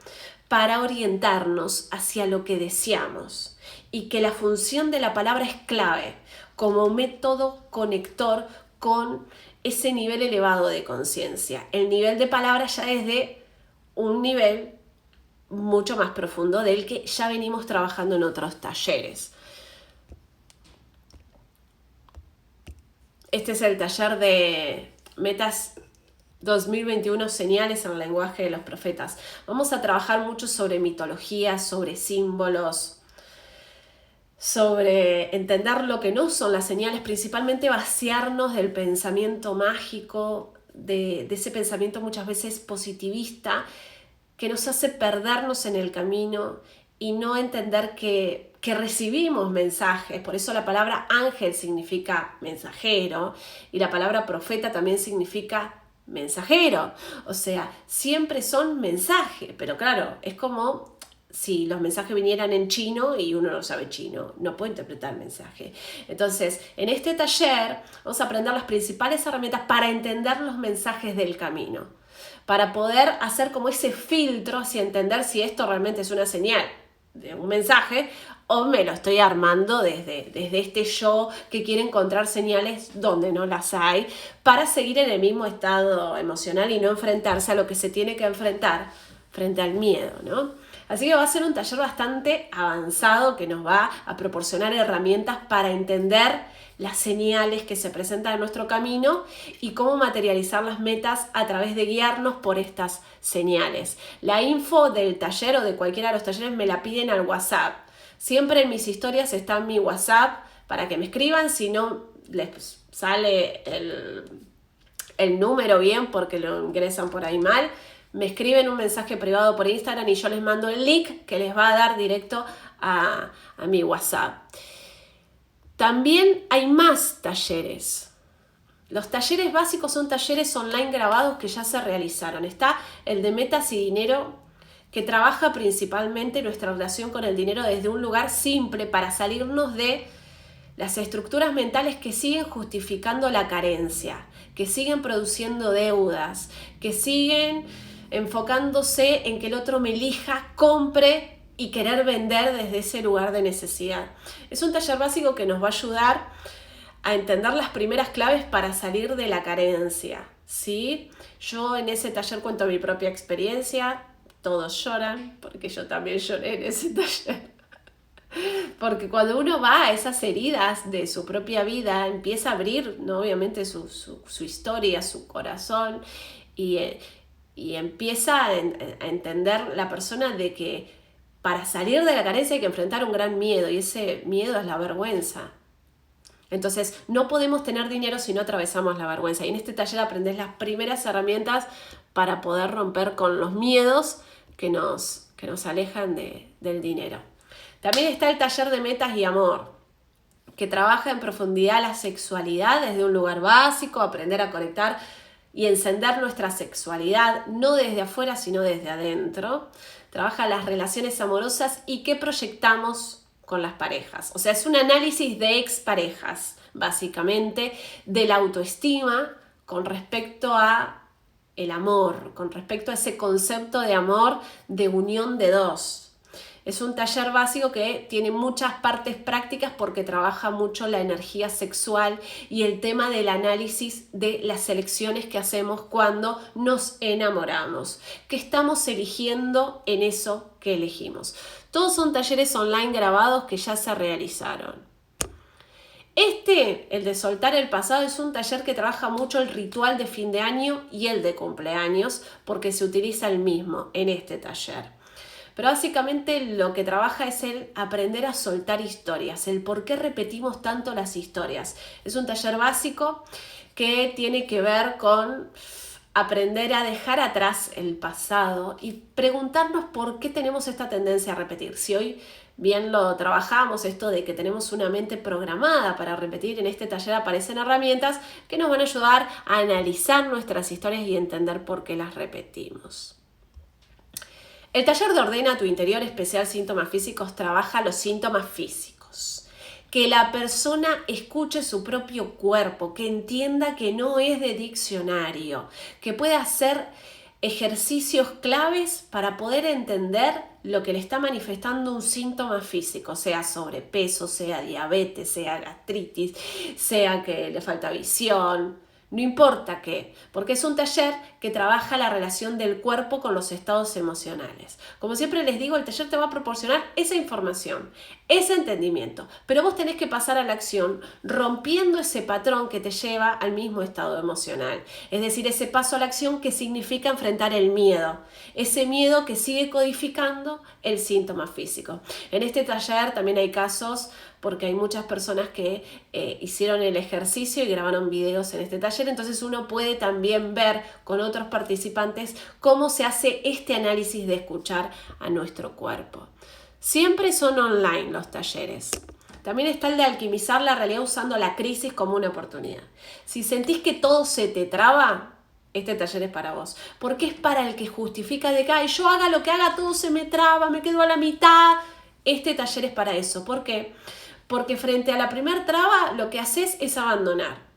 para orientarnos hacia lo que deseamos. Y que la función de la palabra es clave como método conector con ese nivel elevado de conciencia. El nivel de palabra ya es de un nivel mucho más profundo del que ya venimos trabajando en otros talleres. Este es el taller de Metas 2021, señales en el lenguaje de los profetas. Vamos a trabajar mucho sobre mitología, sobre símbolos, sobre entender lo que no son las señales, principalmente vaciarnos del pensamiento mágico, de ese pensamiento muchas veces positivista que nos hace perdernos en el camino y no entender que recibimos mensajes. Por eso la palabra ángel significa mensajero y la palabra profeta también significa mensajero. O sea, siempre son mensajes, pero claro, es como si los mensajes vinieran en chino y uno no sabe chino, no puede interpretar el mensaje. Entonces, en este taller vamos a aprender las principales herramientas para entender los mensajes del camino, para poder hacer como ese filtro hacia entender si esto realmente es una señal de un mensaje o me lo estoy armando desde este yo que quiere encontrar señales donde no las hay para seguir en el mismo estado emocional y no enfrentarse a lo que se tiene que enfrentar frente al miedo, ¿no? Así que va a ser un taller bastante avanzado que nos va a proporcionar herramientas para entender las señales que se presentan en nuestro camino y cómo materializar las metas a través de guiarnos por estas señales. La info del taller o de cualquiera de los talleres me la piden al WhatsApp. Siempre en mis historias está mi WhatsApp para que me escriban, si no les sale el número bien porque lo ingresan por ahí mal. Me escriben un mensaje privado por Instagram y yo les mando el link que les va a dar directo a mi WhatsApp. También hay más talleres. Los talleres básicos son talleres online grabados que ya se realizaron. Está el de Metas y Dinero, que trabaja principalmente nuestra relación con el dinero desde un lugar simple para salirnos de las estructuras mentales que siguen justificando la carencia, que siguen produciendo deudas, que siguen enfocándose en que el otro me elija, compre y querer vender desde ese lugar de necesidad. Es un taller básico que nos va a ayudar a entender las primeras claves para salir de la carencia, ¿sí? Yo en ese taller cuento mi propia experiencia, todos lloran, porque yo también lloré en ese taller. Porque cuando uno va a esas heridas de su propia vida, empieza a abrir, ¿no? Obviamente su historia, su corazón, y, y empieza a entender la persona de que para salir de la carencia hay que enfrentar un gran miedo, y ese miedo es la vergüenza. Entonces, no podemos tener dinero si no atravesamos la vergüenza. Y en este taller aprendes las primeras herramientas para poder romper con los miedos que nos alejan del dinero. También está el taller de metas y amor, que trabaja en profundidad la sexualidad desde un lugar básico, aprender a conectar y encender nuestra sexualidad, no desde afuera, sino desde adentro. Trabaja las relaciones amorosas y qué proyectamos con las parejas. O sea, es un análisis de exparejas, básicamente, de la autoestima con respecto a el amor, con respecto a ese concepto de amor de unión de dos. Es un taller básico que tiene muchas partes prácticas porque trabaja mucho la energía sexual y el tema del análisis de las elecciones que hacemos cuando nos enamoramos. ¿Qué estamos eligiendo en eso que elegimos? Todos son talleres online grabados que ya se realizaron. El de soltar el pasado, es un taller que trabaja mucho el ritual de fin de año y el de cumpleaños porque se utiliza el mismo en este taller. Pero básicamente lo que trabaja es el aprender a soltar historias, el por qué repetimos tanto las historias. Es un taller básico que tiene que ver con aprender a dejar atrás el pasado y preguntarnos por qué tenemos esta tendencia a repetir. Si hoy bien lo trabajamos, esto de que tenemos una mente programada para repetir, en este taller aparecen herramientas que nos van a ayudar a analizar nuestras historias y entender por qué las repetimos. El taller de Ordena tu Interior Especial Síntomas Físicos trabaja los síntomas físicos. Que la persona escuche su propio cuerpo, que entienda que no es de diccionario, que pueda hacer ejercicios claves para poder entender lo que le está manifestando un síntoma físico, sea sobrepeso, sea diabetes, sea gastritis, sea que le falta visión. No importa qué, porque es un taller que trabaja la relación del cuerpo con los estados emocionales. Como siempre les digo, el taller te va a proporcionar esa información, ese entendimiento, pero vos tenés que pasar a la acción rompiendo ese patrón que te lleva al mismo estado emocional. Es decir, ese paso a la acción que significa enfrentar el miedo, ese miedo que sigue codificando el síntoma físico. En este taller también hay casos porque hay muchas personas que hicieron el ejercicio y grabaron videos en este taller, entonces uno puede también ver con otros participantes cómo se hace este análisis de escuchar a nuestro cuerpo. Siempre son online los talleres. También está el de alquimizar la realidad usando la crisis como una oportunidad. Si sentís que todo se te traba, este taller es para vos, porque es para el que justifica de que ay, yo haga lo que haga, todo se me traba, me quedo a la mitad. Este taller es para eso. ¿Por qué? Porque frente a la primer traba lo que haces es abandonar.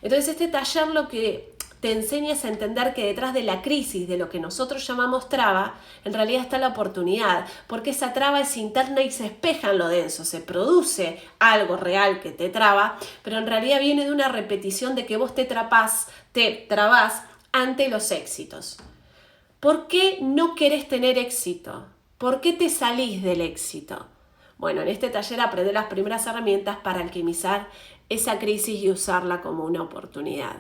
Entonces este taller lo que te enseña es a entender que detrás de la crisis, de lo que nosotros llamamos traba, en realidad está la oportunidad, porque esa traba es interna y se espeja en lo denso, se produce algo real que te traba, pero en realidad viene de una repetición de que vos te trabás ante los éxitos. ¿Por qué no querés tener éxito? ¿Por qué te salís del éxito? Bueno, en este taller aprendí las primeras herramientas para alquimizar esa crisis y usarla como una oportunidad.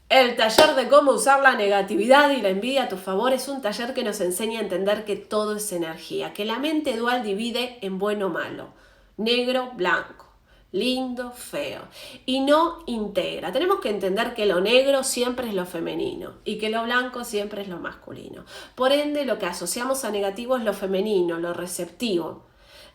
El taller de cómo usar la negatividad y la envidia a tu favor es un taller que nos enseña a entender que todo es energía, que la mente dual divide en bueno o malo, negro, blanco, lindo, feo, y no integra. Tenemos que entender que lo negro siempre es lo femenino y que lo blanco siempre es lo masculino. Por ende, lo que asociamos a negativo es lo femenino, lo receptivo.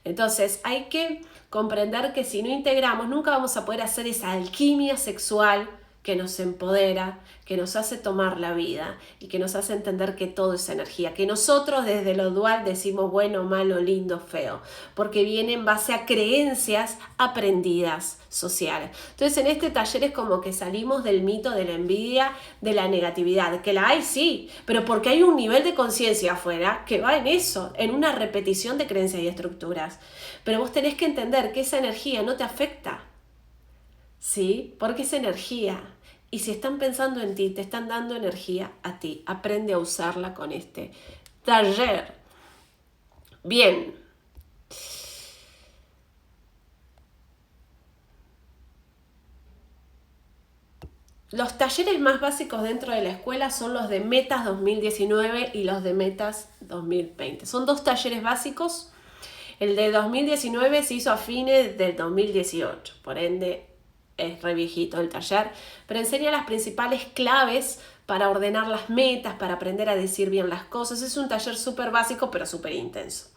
Entonces, hay que comprender que si no integramos, nunca vamos a poder hacer esa alquimia sexual que nos empodera, que nos hace tomar la vida y que nos hace entender que todo es energía, que nosotros desde lo dual decimos bueno, malo, lindo, feo, porque viene en base a creencias aprendidas sociales. Entonces en este taller es como que salimos del mito de la envidia, de la negatividad, que la hay sí, pero porque hay un nivel de conciencia afuera que va en eso, en una repetición de creencias y estructuras. Pero vos tenés que entender que esa energía no te afecta. ¿Sí? Porque es energía Y si están pensando en ti, te están dando energía a ti. Aprende a usarla con este taller. Bien. Los talleres más básicos dentro de la escuela son los de Metas 2019 y los de Metas 2020. Son 2 talleres básicos. El de 2019 se hizo a fines del 2018, por ende es re viejito el taller, pero enseña las principales claves para ordenar las metas, para aprender a decir bien las cosas. Es un taller súper básico, pero súper intenso.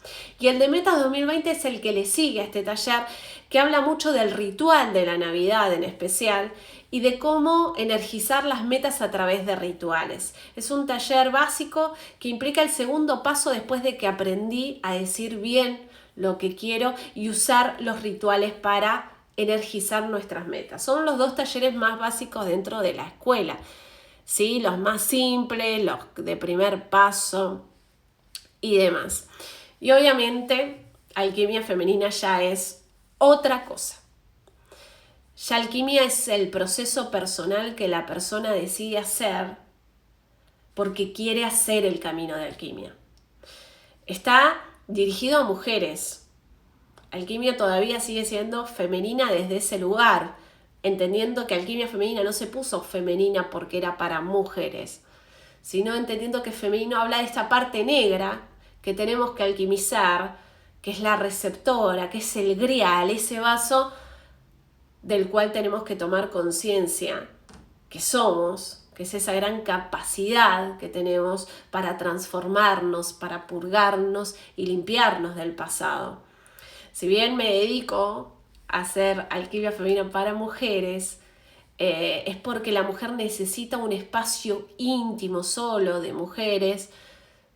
Y el de Metas 2020 es el que le sigue a este taller, que habla mucho del ritual de la Navidad en especial y de cómo energizar las metas a través de rituales. Es un taller básico que implica el segundo paso después de que aprendí a decir bien lo que quiero y usar los rituales para energizar nuestras metas. Son los 2 talleres más básicos dentro de la escuela, ¿sí? Los más simples, los de primer paso y demás. Y obviamente alquimia femenina ya es otra cosa. Ya alquimia es el proceso personal que la persona decide hacer porque quiere hacer el camino de alquimia. Está dirigido a mujeres. Alquimia todavía sigue siendo femenina desde ese lugar, entendiendo que alquimia femenina no se puso femenina porque era para mujeres, sino entendiendo que femenino habla de esta parte negra que tenemos que alquimizar, que es la receptora, que es el grial, ese vaso del cual tenemos que tomar conciencia que somos, que es esa gran capacidad que tenemos para transformarnos, para purgarnos y limpiarnos del pasado. Si bien me dedico a hacer alquimia femenina para mujeres, es porque la mujer necesita un espacio íntimo solo de mujeres,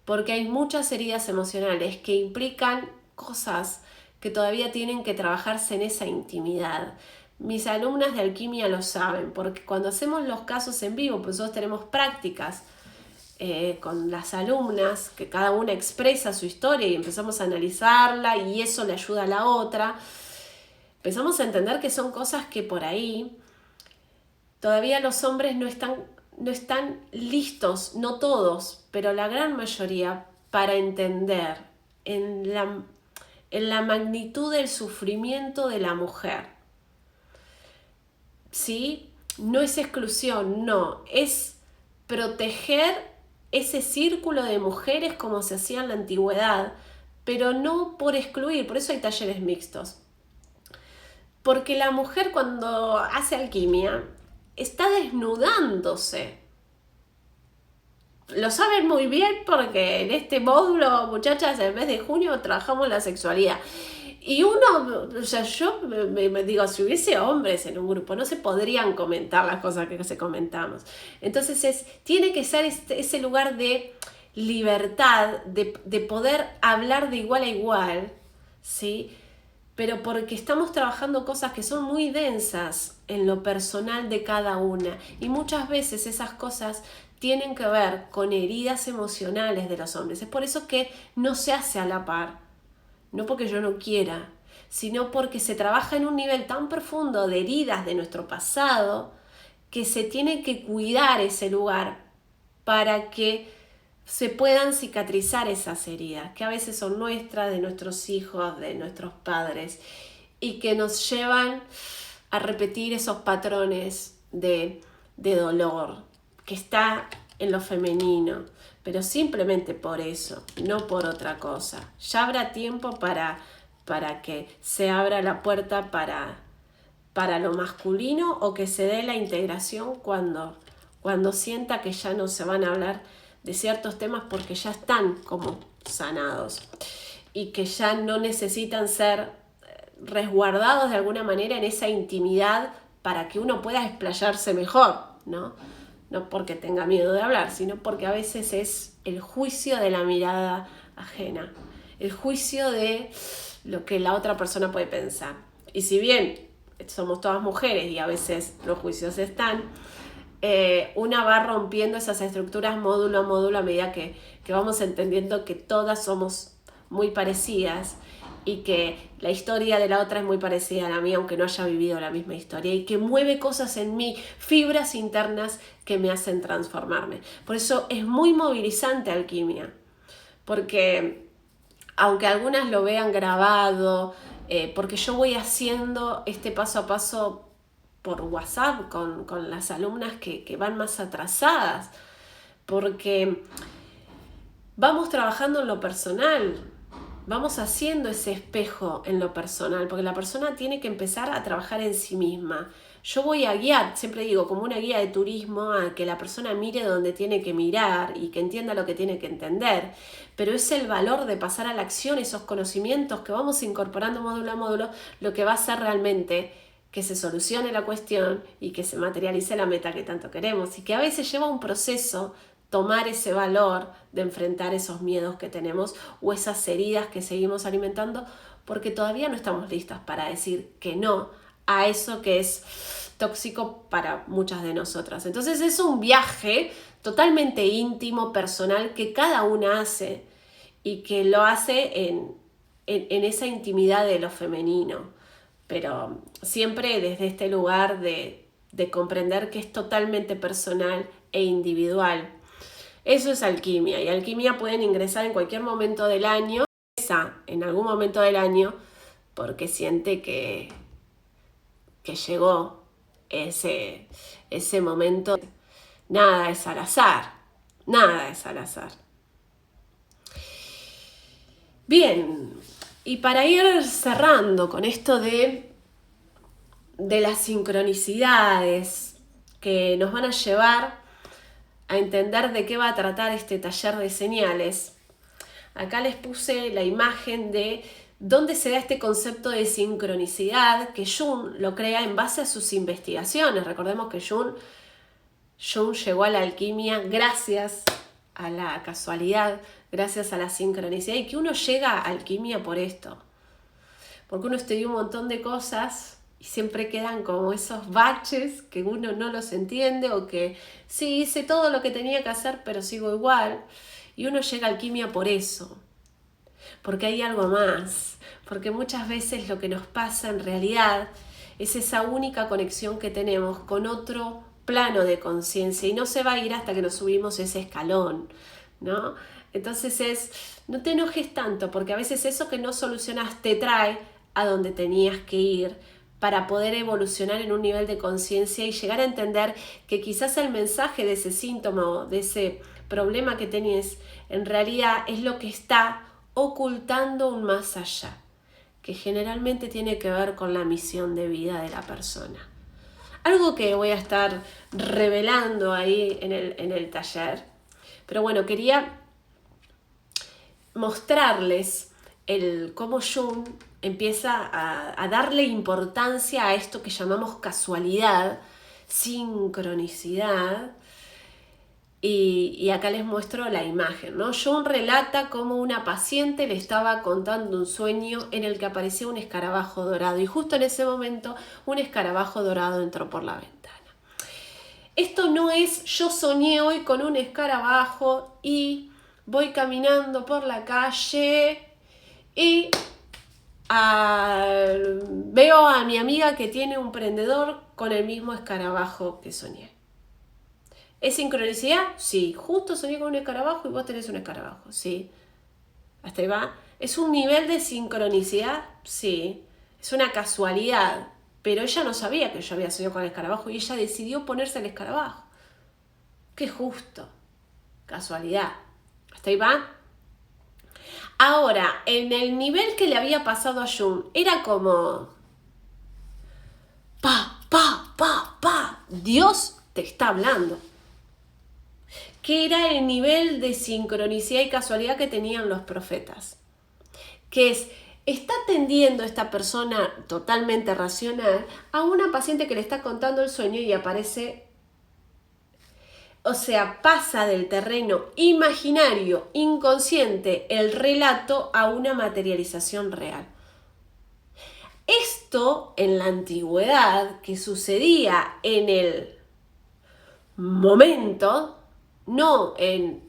porque hay muchas heridas emocionales que implican cosas que todavía tienen que trabajarse en esa intimidad. Mis alumnas de alquimia lo saben, porque cuando hacemos los casos en vivo, pues nosotros tenemos prácticas con las alumnas, que cada una expresa su historia y empezamos a analizarla y eso le ayuda a la otra. Empezamos a entender que son cosas que por ahí todavía los hombres no están listos, no todos, pero la gran mayoría, para entender en la magnitud del sufrimiento de la mujer. ¿Sí? No es exclusión, no, es proteger ese círculo de mujeres como se hacía en la antigüedad, pero no por excluir, por eso hay talleres mixtos. Porque la mujer cuando hace alquimia está desnudándose. Lo saben muy bien porque en este módulo, muchachas, el mes de junio trabajamos la sexualidad. Y uno, o sea, yo me digo, si hubiese hombres en un grupo, no se podrían comentar las cosas que se comentamos. Entonces tiene que ser ese lugar de libertad, de poder hablar de igual a igual, ¿sí? Pero porque estamos trabajando cosas que son muy densas en lo personal de cada una. Y muchas veces esas cosas tienen que ver con heridas emocionales de los hombres. Es por eso que no se hace a la par. No porque yo no quiera, sino porque se trabaja en un nivel tan profundo de heridas de nuestro pasado que se tiene que cuidar ese lugar para que se puedan cicatrizar esas heridas, que a veces son nuestras, de nuestros hijos, de nuestros padres, y que nos llevan a repetir esos patrones de dolor, que está en lo femenino. Pero simplemente por eso, no por otra cosa. Ya habrá tiempo para que se abra la puerta para lo masculino o que se dé la integración cuando sienta que ya no se van a hablar de ciertos temas porque ya están como sanados y que ya no necesitan ser resguardados de alguna manera en esa intimidad para que uno pueda explayarse mejor, ¿no? No porque tenga miedo de hablar, sino porque a veces es el juicio de la mirada ajena, el juicio de lo que la otra persona puede pensar. Y si bien somos todas mujeres y a veces los juicios están, una va rompiendo esas estructuras módulo a módulo a medida que vamos entendiendo que todas somos muy parecidas y que la historia de la otra es muy parecida a la mía, aunque no haya vivido la misma historia, y que mueve cosas en mí, fibras internas que me hacen transformarme. Por eso es muy movilizante Alquimia, porque aunque algunas lo vean grabado, porque yo voy haciendo este paso a paso por WhatsApp con las alumnas que van más atrasadas, porque vamos trabajando en lo personal, vamos haciendo ese espejo en lo personal, porque la persona tiene que empezar a trabajar en sí misma. Yo voy a guiar, siempre digo, como una guía de turismo, a que la persona mire donde tiene que mirar y que entienda lo que tiene que entender, pero es el valor de pasar a la acción, esos conocimientos que vamos incorporando módulo a módulo, lo que va a hacer realmente que se solucione la cuestión y que se materialice la meta que tanto queremos, y que a veces lleva un proceso tomar ese valor de enfrentar esos miedos que tenemos o esas heridas que seguimos alimentando, porque todavía no estamos listas para decir que no a eso que es tóxico para muchas de nosotras. Entonces es un viaje totalmente íntimo, personal, que cada una hace y que lo hace en esa intimidad de lo femenino, pero siempre desde este lugar de comprender que es totalmente personal e individual. Eso es Alquimia, y Alquimia pueden ingresar en cualquier momento del año, en algún momento del año, porque siente que llegó ese momento. Nada es al azar, nada es al azar. Bien, y para ir cerrando con esto de las sincronicidades que nos van a llevar a entender de qué va a tratar este taller de señales, acá les puse la imagen de dónde se da este concepto de sincronicidad, que Jung lo crea en base a sus investigaciones. Recordemos que Jung llegó a la alquimia gracias a la casualidad, gracias a la sincronicidad, y que uno llega a alquimia por esto, porque uno estudió un montón de cosas y siempre quedan como esos baches que uno no los entiende, o que sí, hice todo lo que tenía que hacer pero sigo igual, y uno llega a alquimia por eso, porque hay algo más, porque muchas veces lo que nos pasa en realidad es esa única conexión que tenemos con otro plano de conciencia, y no se va a ir hasta que nos subimos ese escalón, ¿no? Entonces no te enojes tanto, porque a veces eso que no solucionas te trae a donde tenías que ir para poder evolucionar en un nivel de conciencia y llegar a entender que quizás el mensaje de ese síntoma o de ese problema que tenés en realidad es lo que está ocultando un más allá, que generalmente tiene que ver con la misión de vida de la persona. Algo que voy a estar revelando ahí en el taller. Pero bueno, quería mostrarles cómo Jung empieza a darle importancia a esto que llamamos casualidad, sincronicidad, y acá les muestro la imagen, ¿no? Jung relata cómo una paciente le estaba contando un sueño en el que aparecía un escarabajo dorado, y justo en ese momento un escarabajo dorado entró por la ventana. Esto no es yo soñé hoy con un escarabajo y voy caminando por la calle y veo a mi amiga que tiene un prendedor con el mismo escarabajo que soñé. ¿Es sincronicidad? Sí. Justo soñé con un escarabajo y vos tenés un escarabajo. Sí. ¿Hasta ahí va? ¿Es un nivel de sincronicidad? Sí. Es una casualidad. Pero ella no sabía que yo había soñado con el escarabajo y ella decidió ponerse el escarabajo. ¡Qué justo! Casualidad. ¿Hasta ahí va? Ahora, en el nivel que le había pasado a Jung, era como... Dios te está hablando. Que era el nivel de sincronicidad y casualidad que tenían los profetas. Que está atendiendo esta persona totalmente racional a una paciente que le está contando el sueño y aparece... O sea, pasa del terreno imaginario, inconsciente, el relato a una materialización real. Esto en la antigüedad, que sucedía en el momento, no en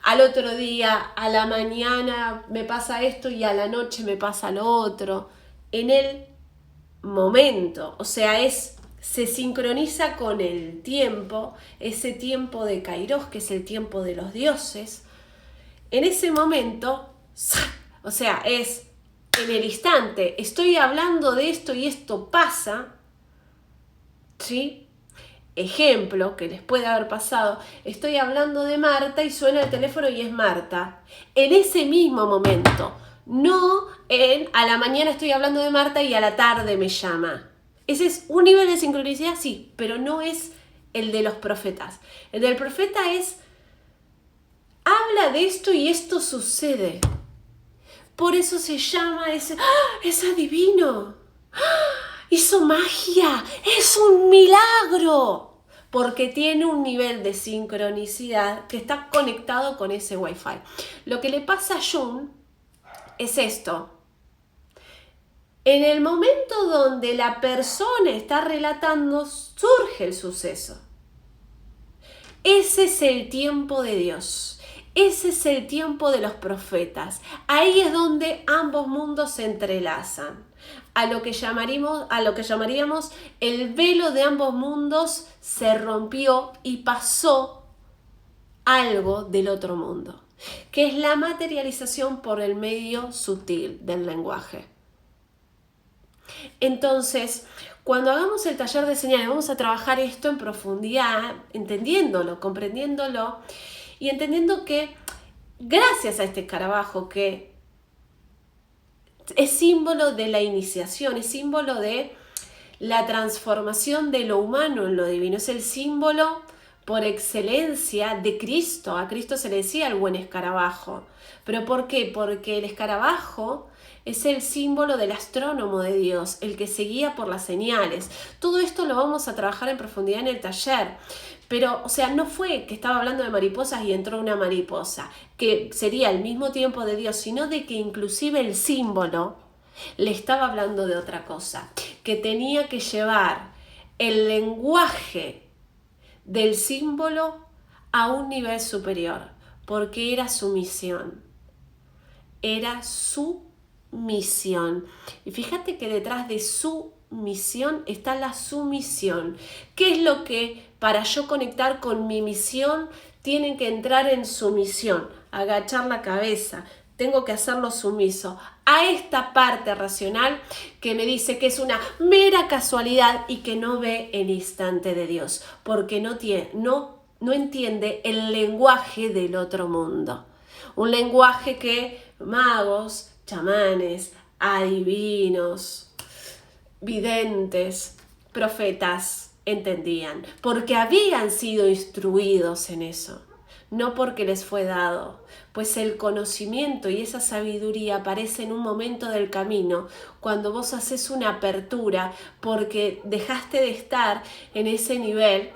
al otro día, a la mañana me pasa esto y a la noche me pasa lo otro. En el momento, o sea, se sincroniza con el tiempo, ese tiempo de Kairos, que es el tiempo de los dioses. En ese momento, o sea, es en el instante, estoy hablando de esto y esto pasa, ¿sí? Ejemplo que les puede haber pasado, estoy hablando de Marta y suena el teléfono y es Marta. En ese mismo momento, no a la mañana estoy hablando de Marta y a la tarde me llama. Ese es un nivel de sincronicidad, sí, pero no es el de los profetas. El del profeta habla de esto y esto sucede. Por eso se llama es adivino. Hizo magia, es un milagro. Porque tiene un nivel de sincronicidad que está conectado con ese Wi-Fi. Lo que le pasa a Jung es esto. En el momento donde la persona está relatando, surge el suceso. Ese es el tiempo de Dios. Ese es el tiempo de los profetas. Ahí es donde ambos mundos se entrelazan. A lo que llamaríamos el velo de ambos mundos se rompió y pasó algo del otro mundo, que es la materialización por el medio sutil del lenguaje. Entonces, cuando hagamos el taller de señales, vamos a trabajar esto en profundidad, entendiéndolo, comprendiéndolo y entendiendo que gracias a este escarabajo que es símbolo de la iniciación, es símbolo de la transformación de lo humano en lo divino, es el símbolo por excelencia de Cristo. A Cristo se le decía el buen escarabajo. ¿Pero por qué? Porque el escarabajo es el símbolo del astrónomo de Dios, el que se guía por las señales. Todo esto lo vamos a trabajar en profundidad en el taller. Pero, o sea, no fue que estaba hablando de mariposas y entró una mariposa, que sería el mismo tiempo de Dios, sino de que inclusive el símbolo le estaba hablando de otra cosa, que tenía que llevar el lenguaje del símbolo a un nivel superior, porque era su misión. Era su misión. Y fíjate que detrás de su misión está la sumisión. ¿Qué es lo que para yo conectar con mi misión tienen que entrar en sumisión? Agachar la cabeza. Tengo que hacerlo sumiso a esta parte racional que me dice que es una mera casualidad y que no ve el instante de Dios, porque no entiende el lenguaje del otro mundo. Un lenguaje que magos, chamanes, adivinos, videntes, profetas entendían, porque habían sido instruidos en eso, no porque les fue dado, pues el conocimiento y esa sabiduría aparece en un momento del camino, cuando vos haces una apertura, porque dejaste de estar en ese nivel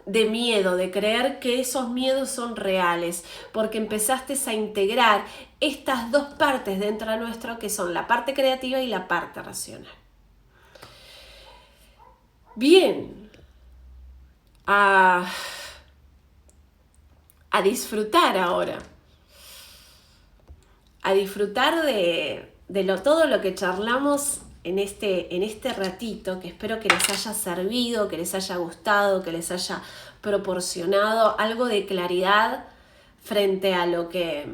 de miedo, de creer que esos miedos son reales, porque empezaste a integrar estas dos partes dentro de nuestro, que son la parte creativa y la parte racional. Bien, a disfrutar ahora, a disfrutar de todo lo que charlamos en este ratito, que espero que les haya servido, que les haya gustado, que les haya proporcionado algo de claridad frente a lo que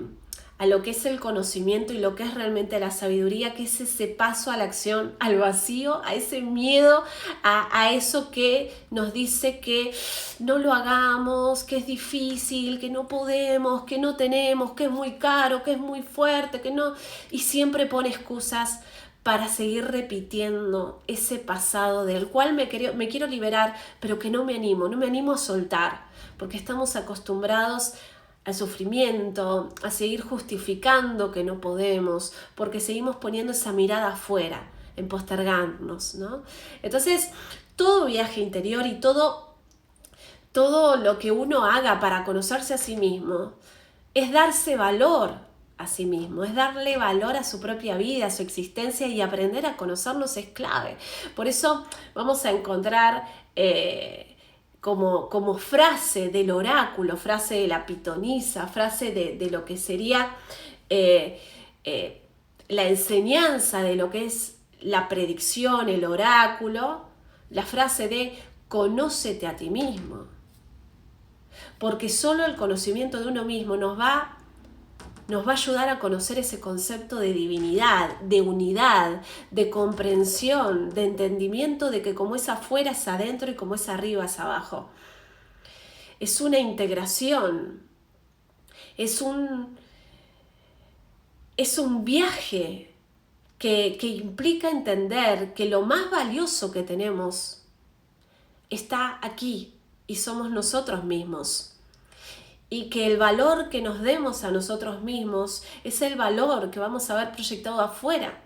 es el conocimiento y lo que es realmente la sabiduría, que es ese paso a la acción, al vacío, a ese miedo, a eso que nos dice que no lo hagamos, que es difícil, que no podemos, que no tenemos, que es muy caro, que es muy fuerte, que no, y siempre pone excusas para seguir repitiendo ese pasado del cual me quiero liberar, pero que no me animo a soltar, porque estamos acostumbrados al sufrimiento, a seguir justificando que no podemos, porque seguimos poniendo esa mirada afuera, en postergarnos, ¿no? Entonces, todo viaje interior y todo lo que uno haga para conocerse a sí mismo es darse valor a sí mismo, es darle valor a su propia vida, a su existencia, y aprender a conocernos es clave. Por eso vamos a encontrar como frase del oráculo, frase de la pitonisa, frase de lo que sería la enseñanza de lo que es la predicción, el oráculo, la frase de conócete a ti mismo. Porque solo el conocimiento de uno mismo nos va a ayudar a conocer ese concepto de divinidad, de unidad, de comprensión, de entendimiento de que como es afuera es adentro y como es arriba es abajo. Es una integración, es un viaje que implica entender que lo más valioso que tenemos está aquí y somos nosotros mismos. Y que el valor que nos demos a nosotros mismos es el valor que vamos a ver proyectado afuera.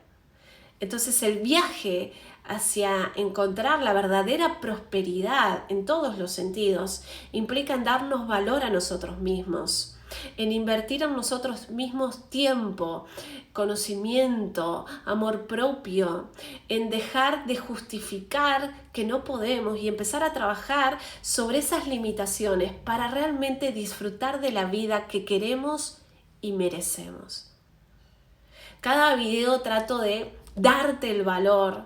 Entonces el viaje hacia encontrar la verdadera prosperidad en todos los sentidos implica en darnos valor a nosotros mismos, en invertir en nosotros mismos tiempo, conocimiento, amor propio, en dejar de justificar que no podemos y empezar a trabajar sobre esas limitaciones para realmente disfrutar de la vida que queremos y merecemos. Cada video trato de darte el valor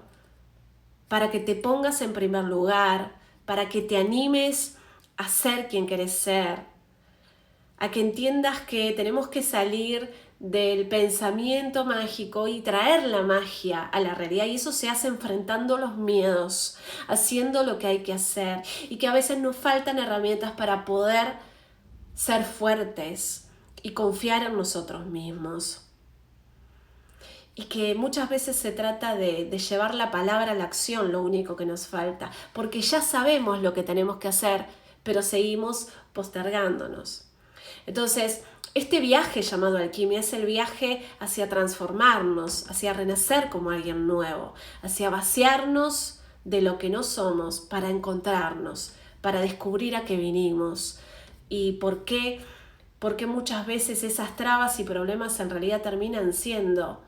para que te pongas en primer lugar, para que te animes a ser quien querés ser, a que entiendas que tenemos que salir del pensamiento mágico y traer la magia a la realidad, y eso se hace enfrentando los miedos, haciendo lo que hay que hacer, y que a veces nos faltan herramientas para poder ser fuertes y confiar en nosotros mismos. Y que muchas veces se trata de llevar la palabra a la acción, lo único que nos falta, porque ya sabemos lo que tenemos que hacer, pero seguimos postergándonos. Entonces, este viaje llamado alquimia es el viaje hacia transformarnos, hacia renacer como alguien nuevo, hacia vaciarnos de lo que no somos para encontrarnos, para descubrir a qué vinimos y por qué muchas veces esas trabas y problemas en realidad terminan siendo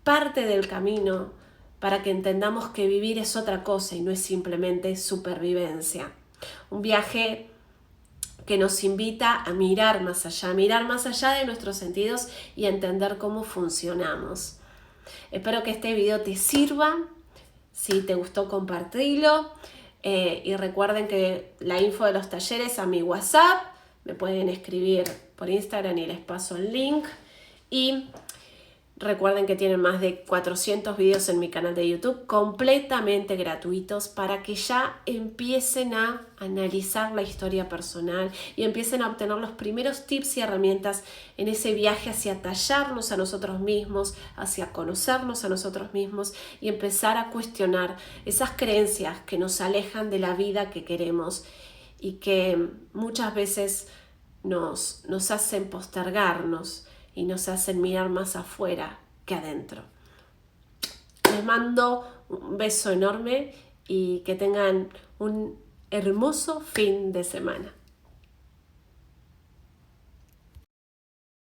parte del camino para que entendamos que vivir es otra cosa y no es simplemente supervivencia. Un viaje que nos invita a mirar más allá de nuestros sentidos y a entender cómo funcionamos. Espero que este video te sirva. Si te gustó, compartilo. Y recuerden que la info de los talleres a mi WhatsApp, me pueden escribir por Instagram y les paso el link. Y recuerden que tienen más de 400 videos en mi canal de YouTube completamente gratuitos para que ya empiecen a analizar la historia personal y empiecen a obtener los primeros tips y herramientas en ese viaje hacia tallarnos a nosotros mismos, hacia conocernos a nosotros mismos y empezar a cuestionar esas creencias que nos alejan de la vida que queremos y que muchas veces nos hacen postergarnos y nos hacen mirar más afuera que adentro. Les mando un beso enorme y que tengan un hermoso fin de semana.